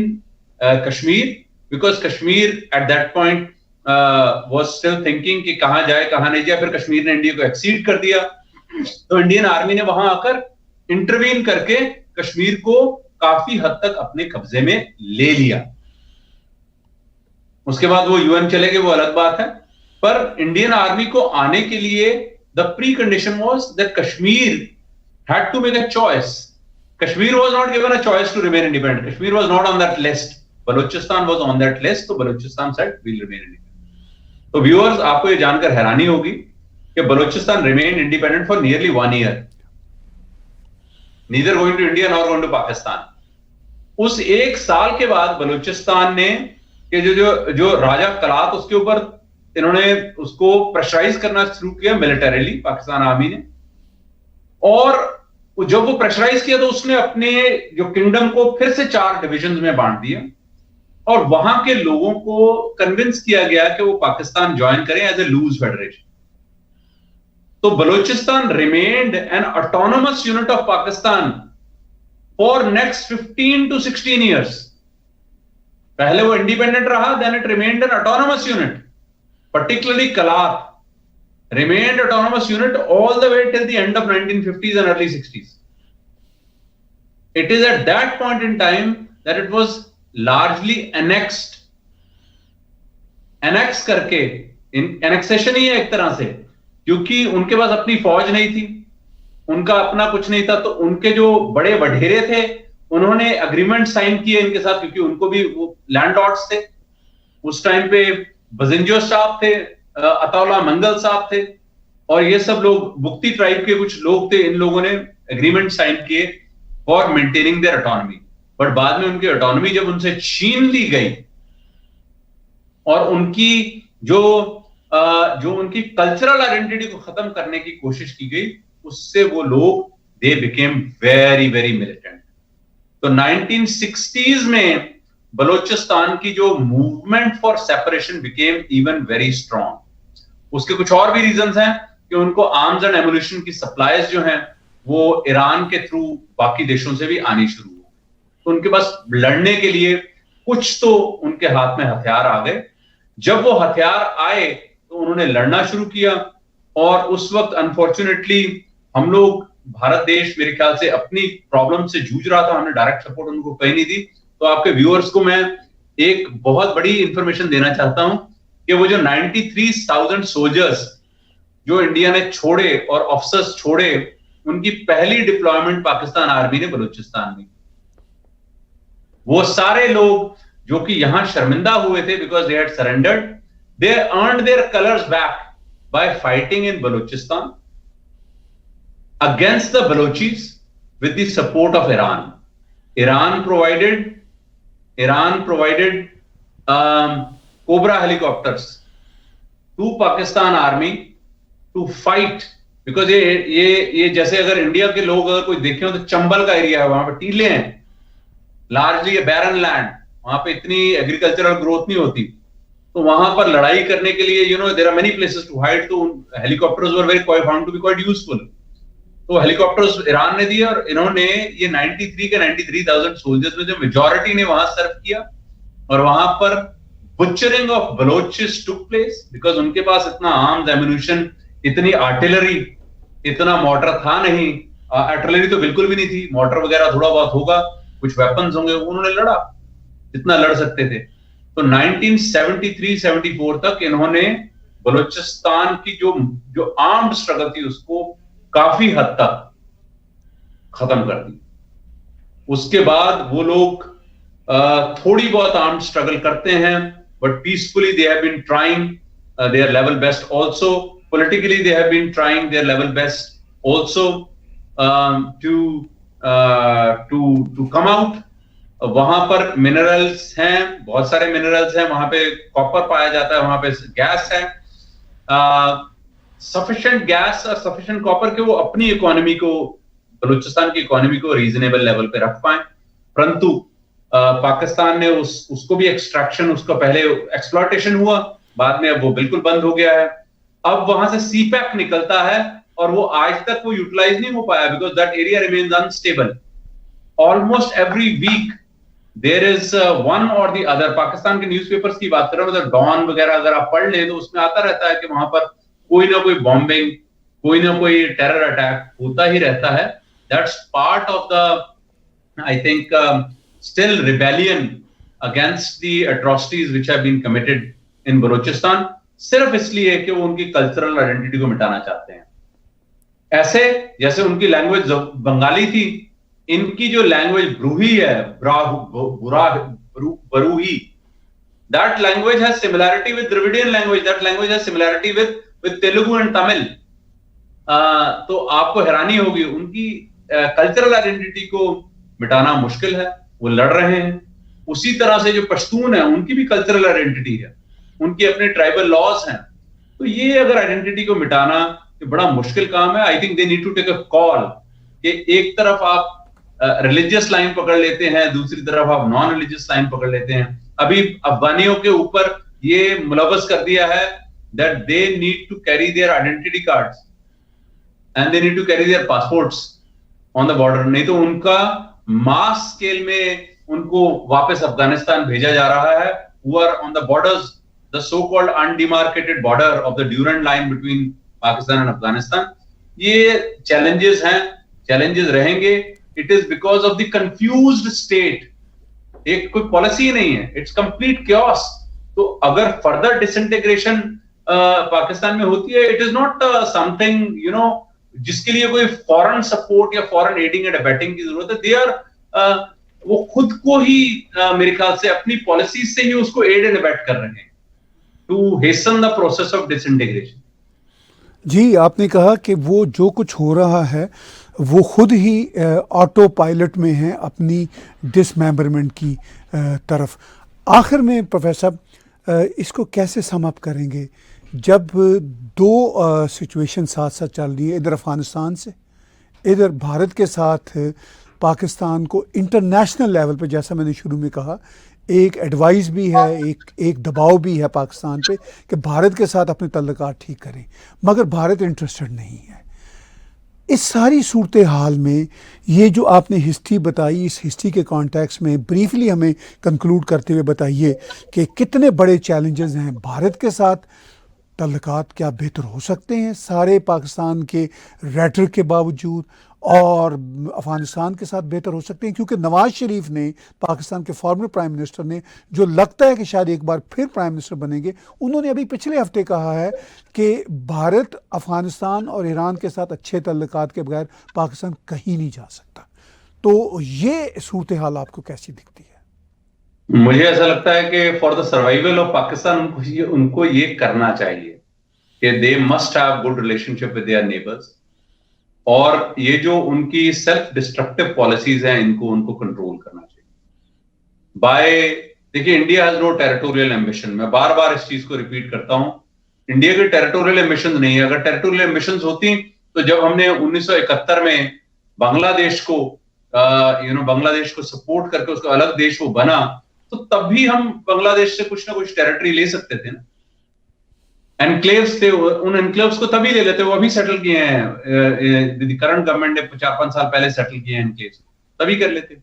Kashmir, because Kashmir at that point was still thinking कि कहां जाए कहां नहीं जाए। फिर कश्मीर ने इंडिया को एक्सीड कर दिया, तो इंडियन आर्मी ने वहां आकर इंटरवीन करके कश्मीर को काफी हद तक अपने कब्जे में ले लिया। उसके बाद वो यूएन चले गए, वो अलग बात है, पर इंडियन आर्मी को आने के लिए the pre condition was that Kashmir had to make a choice. Kashmir was not given a choice to remain independent, Kashmir was not on that list, Balochistan was on that list, तो Balochistan said we will remain independent. तो viewers आपको ये जानकर हैरानी होगी कि Balochistan remain independent for nearly 1 year, neither going to India nor going to Pakistan. उस 1 साल के बाद बलूचिस्तान ने कि जो राजा कलात उसके ऊपर इन्होंने उसको प्रेशराइज करना शुरू किया मिलिटरीली पाकिस्तान आर्मी ने, और जब वो प्रेशराइज किया तो उसने अपने जो किंगडम को फिर से 4 डिविजन्स में बांट दिया और वहां के लोगों को कन्विंस किया गया कि वो पाकिस्तान ज्वाइन करें एज ए लूज फेडरेशन। तो Balochistan remained an autonomous unit of Pakistan for next 15 to 16 years. पहले वो इंडिपेंडेंट रहा, then it remained an autonomous unit, particularly Kalat remained autonomous unit all the way till the end of 1950s and early 60s. It is at that point in time that it was largely annexed. Annex करके annexation ही है एक तरह से, क्योंकि उनके पास अपनी फौज नहीं थी, उनका अपना कुछ नहीं था, तो उनके जो बड़े वडेरे थे उन्होंने अग्रीमेंट साइन किए इनके साथ, क्योंकि उनको भी वो लैंड लॉर्ड्स थे। उस टाइम पे बजिंजो साहब थे, अतौला मंगल साहब थे, और ये सब लोग बुक्ती ट्राइब के कुछ लोग थे। इन लोगों ने एग्रीमेंट साइन किए for maintaining their autonomy, but बाद में उनकी ऑटोनॉमी जब उनसे छीन ली गई और उनकी जो उनकी कल्चरल आइडेंटिटी को खत्म करने की कोशिश की गई, उससे वो लोग they became very very militant. तो 1960s में बलूचिस्तान की जो movement for separation became even very strong. उसके कुछ और भी रीजंस हैं कि उनको आर्म्स एंड एमुनिशन की सप्लाईज जो हैं वो ईरान के थ्रू बाकी देशों से भी आनी शुरू हो, तो उनके पास लड़ने के लिए कुछ तो उनके हाथ में हथियार आ गए। जब वो हथियार आए तो उन्होंने लड़ना शुरू किया, और उस वक्त अनफॉर्चुनेटली हम लोग भारत देश मेरे ख्याल से अपनी प्रॉब्लम से जूझ रहा था, हमने डायरेक्ट सपोर्ट उनको कहीं नहीं दी। तो आपके व्यूअर्स को मैं एक बहुत बड़ी इंफॉर्मेशन देना चाहता हूं कि वो जो 93,000 सोल्जर्स जो इंडिया ने छोड़े और ऑफिसर्स छोड़े, उनकी पहली डिप्लॉयमेंट पाकिस्तान आर्मी ने बलूचिस्तान में। वो सारे लोग जो कि यहां शर्मिंदा हुए थे because they had surrendered, they earned their colours back by fighting in Balochistan against the Balochis with the support of Iran. Iran provided Cobra helicopters to Pakistan army to fight, because ये जैसे अगर इंडिया के लोग अगर कोई देखे हो तो चंबल का एरिया है, वहां पे टीले हैं, लार्जली बैरन लैंड, वहां पे इतनी एग्रीकल्चरल ग्रोथ नहीं होती, तो वहां पर लड़ाई करने के लिए there are many places to hide, तो helicopters were very found to be quite useful. तो हेलीकॉप्टर्स ईरान ने दिए, और इन्होंने ये 93,000 सोल्जर्स में जो मेजॉरिटी ने वहां सर्व किया, और वहां पर butchering of Balochis took place, because उनके पास इतना आर्म्स एम्युनिशन, इतनी आर्टिलरी, इतना मोटर था नहीं। आर्टिलरी तो बिल्कुल भी नहीं थी, मोटर वगैरह थोड़ा बहुत होगा, कुछ वेपन्स होंगे, उन्होंने लड़ा जितना लड़ सकते थे। तो 1973-74 तक इन्होंने बलूचिस्तान की जो आर्म्ड स्ट्रगल थी उसको काफी हद तक खत्म कर दी। उसके बाद वो लोग थोड़ी बहुत आर्म्ड स्ट्रगल करते हैं, but peacefully they have been trying their level best also, politically they have been trying their level best also to come out। वहां पर मिनरल्स हैं, बहुत सारे मिनरल्स हैं, वहां पे कॉपर पाया जाता है, वहां पे गैस है, सफिशिएंट गैस और सफिशिएंट कॉपर के वो अपनी इकोनॉमी को, बलूचिस्तान की इकोनॉमी को रीजनेबल लेवल पे रख पाए। परंतु पाकिस्तान ने उसको भी एक्सट्रैक्शन, उसका पहले एक्सप्लॉयटेशन हुआ, बाद में अब वो बिल्कुल बंद हो गया है। अब वहां से सीपैक निकलता है और वो आज तक वो यूटिलाइज नहीं हो पाया, because that area remains unstable. Almost every week there is one or the other, Pakistan के न्यूज़पेपर्स की बात करें, मतलब डॉन वगैरह अगर आप पढ़ लें तो उसमें आता रहता है कि वहां पर कोई ना कोई बॉम्बिंग, कोई ना कोई टेरर अटैक होता ही रहता है। That's part of the, I think, still rebellion against the atrocities which have been committed in Balochistan, सिर्फ इसलिए कि वो उनकी कल्चरल आइडेंटिटी को मिटाना चाहते हैं। ऐसे जैसे उनकी लैंग्वेज बंगाली थी, इनकी जो लैंग्वेज ब्रूही है, Brahui, that language has similarity with Dravidian language, that language has similarity with Telugu and Tamil. तो आपको हैरानी होगी, उनकी कल्चरल आइडेंटिटी को मिटाना मुश्किल है, वो लड़ रहे हैं। उसी तरह से जो पश्तून है, उनकी भी कल्चरल आइडेंटिटी है, उनकी अपने ट्राइबल लॉज हैं। तो ये अगर आइडेंटिटी को मिटाना ये बड़ा मुश्किल काम है। I think they need to take a call कि एक तरफ आप रिलीजियस लाइन पकड़ लेते हैं, दूसरी तरफ आप नॉन रिलीजियस लाइन पकड़ लेते हैं। अभी अफगानियों के ऊपर ये मुलव्वस कर दिया है that they need to carry their identity cards and they need to carry their passports on the border, नहीं तो उनका मास स्केल में उनको वापस अफगानिस्तान भेजा जा रहा है, who are on the borders, the so-called undemarcated border of the Durand line between Pakistan and Afghanistan। ये challenges हैं, challenges रहेंगे। It is because of the confused state। एक कोई पॉलिसी नहीं है, it's complete chaos। तो अगर further disintegration पाकिस्तान में होती है, it is not something, you know, जिसके लिए कोई foreign support या foreign aiding and abetting की जरूरत है। They are वो खुद को ही मेरे ख्याल से अपनी पॉलिसी से ही उसको एड एंड अबेट कर रहे हैं to hasten the process of disintegration. जी, आपने कहा कि वो जो कुछ हो रहा है वो खुद ही ऑटो पायलट में है अपनी डिसमेंबरमेंट की तरफ। आखिर में प्रोफेसर इसको कैसे सम अप करेंगे जब दो सिचुएशन साथ साथ चल रही है, इधर अफगानिस्तान से, इधर भारत के साथ पाकिस्तान को इंटरनेशनल लेवल पे, जैसा मैंने शुरू में कहा, एक एडवाइस भी है, एक दबाव भी है पाकिस्तान पे कि भारत के साथ अपने तल्लुकात ठीक करें, मगर भारत इंटरेस्टेड नहीं है। इस सारी सूरत हाल में ये जो आपने हिस्ट्री बताई, इस हिस्ट्री के कॉन्टेक्स्ट में ब्रीफली हमें कंक्लूड करते हुए बताइए कि कितने बड़े चैलेंजेस हैं भारत के साथ। तल्लुकात क्या बेहतर हो सकते हैं सारे पाकिस्तान के रेटरिक के बावजूद, और अफ़गानिस्तान के साथ बेहतर हो सकते हैं, क्योंकि नवाज़ शरीफ ने, पाकिस्तान के फॉर्मर प्राइम मिनिस्टर ने, जो लगता है कि शायद एक बार फिर प्राइम मिनिस्टर बनेंगे, उन्होंने अभी पिछले हफ्ते कहा है कि भारत अफ़गानिस्तान और ईरान के साथ अच्छे तल्लुकात के बगैर पाकिस्तान कहीं नहीं जा सकता। तो ये सूरत हाल आपको कैसी दिखती है? मुझे ऐसा लगता है कि for the survival of Pakistan उनको ये करना चाहिए कि they must have good relationship with their neighbours, और ये जो उनकी सेल्फ डिस्ट्रक्टिव पॉलिसीज हैं इनको उनको कंट्रोल करना चाहिए। देखिए, India has no territorial ambition. मैं बार बार इस चीज को रिपीट करता हूं, इंडिया के टेरिटोरियल एम्बिशन नहीं है। अगर टेरिटोरियल एम्बिशन होती तो जब हमने 1971 में बांग्लादेश को बांग्लादेश को सपोर्ट करके उसका अलग देश वो बना, तो तब भी हम बांग्लादेश से कुछ ना कुछ टेरिटरी ले सकते थे ना। एनक्लेव्स थे, उन एनक्लेव्स को तभी ले लेते, वो अभी सेटल किए हैं, करंट गवर्नमेंट ने 4-5 साल पहले सेटल किए हैं एनक्लेव्स, तभी कर लेते।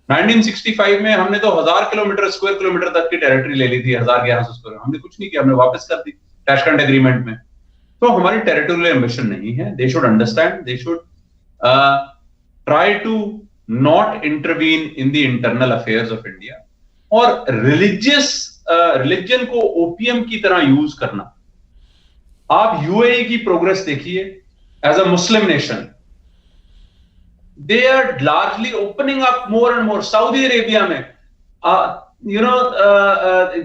1965 में हमने तो 1000 स्क्वायर किलोमीटर तक की टेरिटरी ले ली थी, 1100 स्क्वायर, हमने कुछ नहीं किया, हमने वापस कर दी टैशकंड एग्रीमेंट में। तो हमारी टेरिटोरियल एम्बिशन नहीं है। They should understand, they should try to not intervene in the internal affairs of India. और रिलीजियस रिलीजन को ओपीएम की तरह यूज करना। आप यूएई की प्रोग्रेस देखिए, as a Muslim nation they are largely opening up more and more. Saudi Arabia में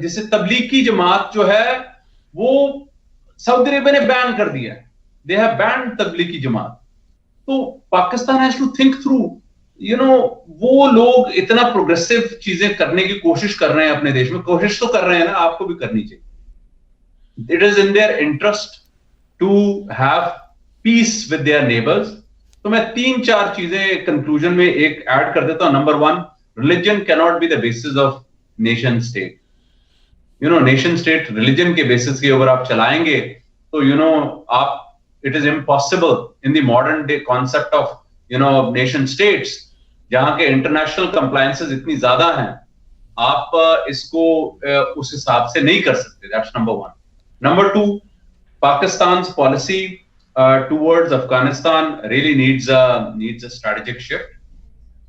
जैसे तबलीग की जमात जो है वो सऊदी अरेबिया ने बैन कर दिया, दे हैव बैंड तबलीग की जमात। तो Pakistan has to think through, वो लोग इतना प्रोग्रेसिव चीजें करने की कोशिश कर रहे हैं अपने देश में, कोशिश तो कर रहे हैं ना, आपको भी करनी चाहिए। It is in their interest to have peace with their neighbours. तो मैं 3-4 चीजें कंक्लूजन में एक ऐड कर देता हूं। Number 1, religion cannot be the basis of nation state. Nation state religion के बेसिस के ऊपर आप चलाएंगे तो आप, it is impossible in the modern day concept of nation states, जहां के इंटरनेशनल कंप्लायंसेस इतनी ज्यादा हैं, आप इसको उस हिसाब से नहीं कर सकते। That's number 1। Number 2, Pakistan's policy towards Afghanistan really needs a strategic shift.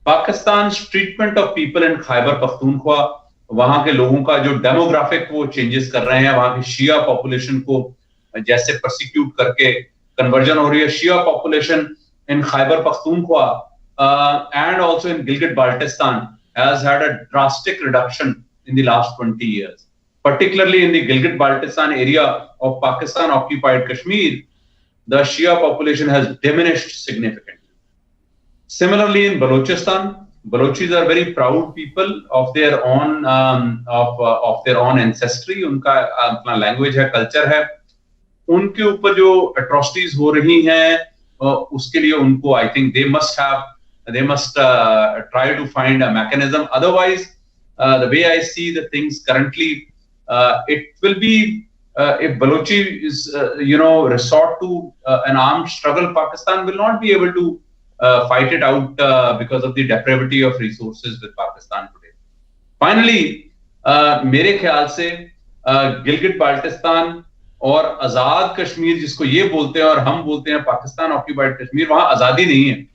Pakistan's treatment of people in Khyber Pakhtunkhwa, वहां के लोगों का जो डेमोग्राफिक वो चेंजेस कर रहे हैं, वहां की शिया पॉपुलेशन को जैसे प्रोसिक्यूट करके कन्वर्जन हो रही है। Shia population in Khyber Pakhtunkhwa and also in Gilgit-Baltistan has had a drastic reduction in the last 20 years. Particularly in the Gilgit-Baltistan area of Pakistan-occupied Kashmir, the Shia population has diminished significantly. Similarly, in Balochistan, Balochis are very proud people of their own ancestry. उनका अपना language है, culture है। उनके ऊपर जो atrocities हो रही हैं, उसके लिए उनको, I think they must try to find a mechanism. Otherwise, the way I see the things currently, it will be if Balochi is resort to an armed struggle, Pakistan will not be able to fight it out because of the depravity of resources with Pakistan today. Finally, मेरे ख्याल से गिलगिट बाल्टिस्तान और आजाद कश्मीर जिसको ये बोलते हैं और हम बोलते हैं पाकिस्तान ऑक्यूपाइड कश्मीर, वहां आजादी नहीं है,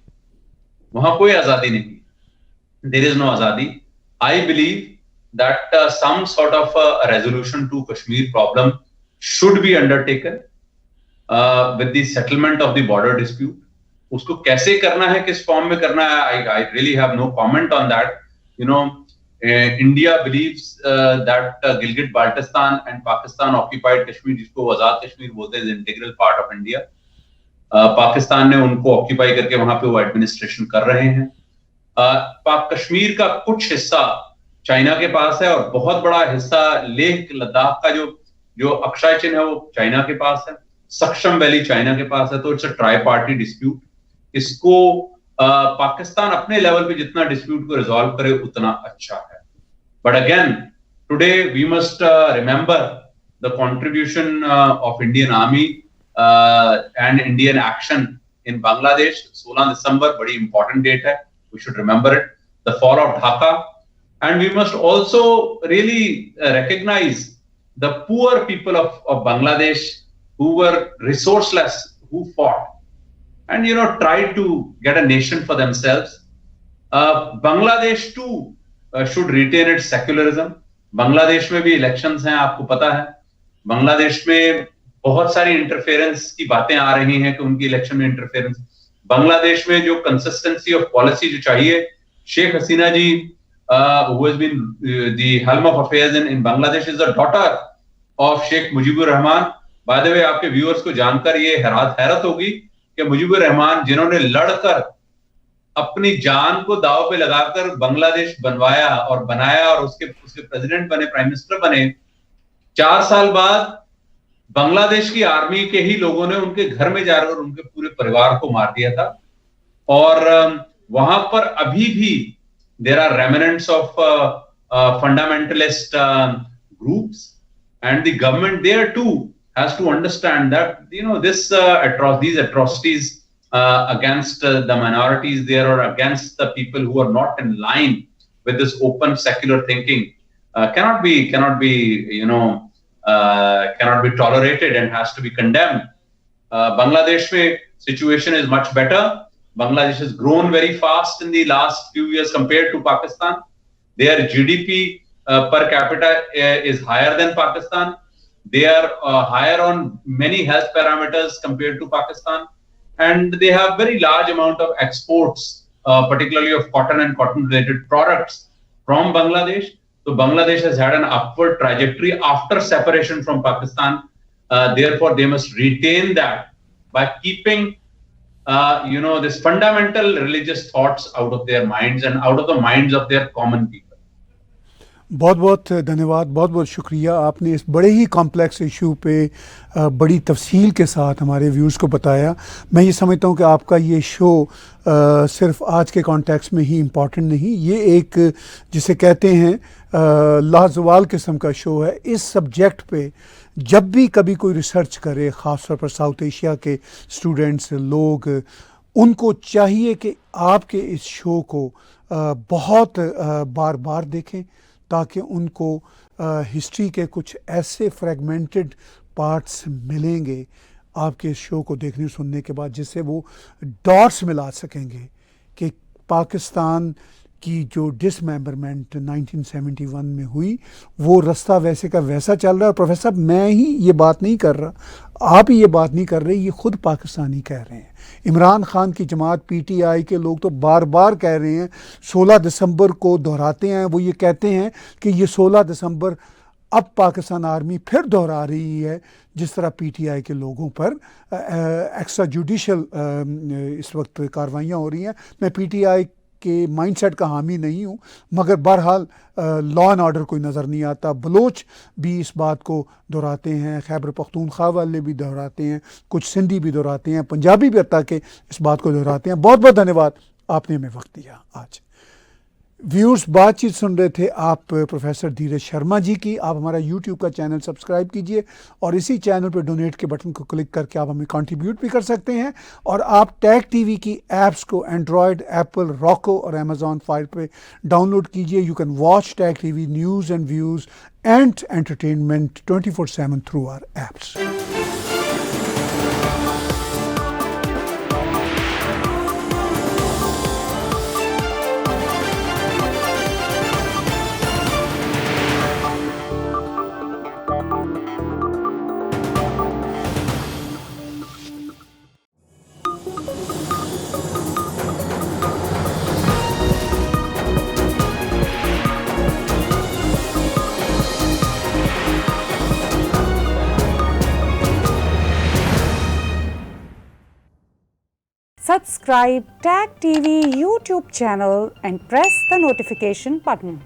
वहां कोई आजादी नहीं है। There is no आजादी। I believe that some sort of a resolution to Kashmir problem should be undertaken with the settlement of the border dispute. उसको कैसे करना है, किस फॉर्म में करना है, I really have no comment on that. India believes that Gilgit-Baltistan and Pakistan-occupied Kashmir, जिसको आजाद कश्मीर बोलते हैं, is integral part of India. Pakistan ने उनको ऑक्यूपाई करके वहां पे वो एडमिनिस्ट्रेशन कर रहे हैं। कश्मीर का कुछ हिस्सा चाइना के पास है और बहुत बड़ा हिस्सा लेह लद्दाख का जो अक्षय चिन्ह है वो चाइना के पास है, सक्षम वैली चाइना के पास है। तो it's a try party dispute. इसको पाकिस्तान अपने लेवल पे जितना डिस्प्यूट को रिजॉल्व करे उतना अच्छा है। But again today we must remember the contribution of Indian army and Indian action in Bangladesh. 16 दिसंबर बड़ी इंपॉर्टेंट डेट है, we should remember it, the fall of Dhaka. And we must also really recognize the poor people of Bangladesh who were resourceless, who fought and tried to get a nation for themselves. Bangladesh too should retain its secularism. Bangladesh में भी elections हैं, आपको पता है। बांग्लादेश में बहुत सारी interference की बातें आ रही हैं कि उनकी इलेक्शन में इंटरफेरेंस। बांग्लादेश में जो कंसिस्टेंसी ऑफ पॉलिसी जो चाहिए, शेख हसीना जी who has been the helm of affairs in Bangladesh is the daughter of Sheikh Mujibur Rahman. By the way, आपके viewers को जानकर ये हैरत होगी कि मुजीबुर रहमान जिन्होंने लड़कर अपनी जान को दांव पे लगाकर बांग्लादेश बनवाया और बनाया और उसके प्रेसिडेंट बने, प्राइम मिनिस्टर बने, 4 साल बाद बांग्लादेश की आर्मी के ही लोगों ने उनके घर में जाकर उनके पूरे परिवार को मार दिया था। और वहां पर अभी भी there are remnants of fundamentalist groups, and the government there too has to understand that these atrocities against the minorities there or against the people who are not in line with this open secular thinking cannot be tolerated and has to be condemned. Bangladesh mein situation is much better. Bangladesh has grown very fast in the last few years compared to Pakistan. Their GDP per capita is higher than Pakistan. They are higher on many health parameters compared to Pakistan, and they have very large amount of exports, particularly of cotton and cotton-related products from Bangladesh. So Bangladesh has had an upward trajectory after separation from Pakistan. Therefore, they must retain that by keeping, this fundamental religious thoughts out of their minds and out of the minds of their common people. बहुत बहुत धन्यवाद, बहुत बहुत शुक्रिया। आपने इस बड़े ही complex issue पे बड़ी तफसील के साथ हमारे व्यूज़ को बताया। मैं ये समझता हूँ कि आपका ये शो सिर्फ आज के कॉन्टेक्स्ट में ही इम्पॉर्टेंट नहीं, ये एक जिसे कहते हैं लाजवाल किस्म का शो है। इस सब्जेक्ट पे जब भी कभी कोई रिसर्च करे, ख़ास तौर पर साउथ एशिया के स्टूडेंट्स लोग, उनको चाहिए कि आपके इस शो को बहुत बार बार देखें, ताकि उनको हिस्ट्री के कुछ ऐसे फ्रेगमेंटेड पार्ट्स मिलेंगे आपके शो को देखने सुनने के बाद, जिससे वो डॉट्स मिला सकेंगे कि पाकिस्तान की जो डिसमेंबरमेंट 1971 में हुई वो रास्ता वैसे का वैसा चल रहा है। और प्रोफेसर साहब, मैं ही ये बात नहीं कर रहा, आप ही ये बात नहीं कर रहे, ये खुद पाकिस्तानी कह रहे हैं। इमरान खान की जमात पीटीआई के लोग तो बार बार कह रहे हैं, 16 दिसंबर को दोहराते हैं। वो ये कहते हैं कि ये 16 दिसंबर अब पाकिस्तान आर्मी फिर दोहरा रही है, जिस तरह पीटीआई के लोगों पर एक्स्ट्रा जुडिशल इस वक्त कार्रवाइयाँ हो रही हैं। मैं पीटीआई के माइंडसेट का हामी नहीं हूँ, मगर बहरहाल लॉ एंड ऑर्डर कोई नज़र नहीं आता। बलोच भी इस बात को दोहराते हैं, खैबर पख्तूनख्वा वाले भी दोहराते हैं, कुछ सिंधी भी दोहराते हैं, पंजाबी भी हत्ता के इस बात को दोहराते हैं। बहुत बहुत धन्यवाद, आपने हमें वक्त दिया आज। व्यूअर्स, बातचीत सुन रहे थे आप प्रोफेसर धीरज शर्मा जी की। आप हमारा यूट्यूब का चैनल सब्सक्राइब कीजिए और इसी चैनल पर डोनेट के बटन को क्लिक करके आप हमें कंट्रीब्यूट भी कर सकते हैं। और आप टैग टीवी की ऐप्स को एंड्रॉयड, एप्पल, रॉको और अमेजॉन फायर पे डाउनलोड कीजिए। You can watch Tag TV news and views and entertainment 24/7 through our apps. Subscribe Tag TV YouTube channel and press the notification button.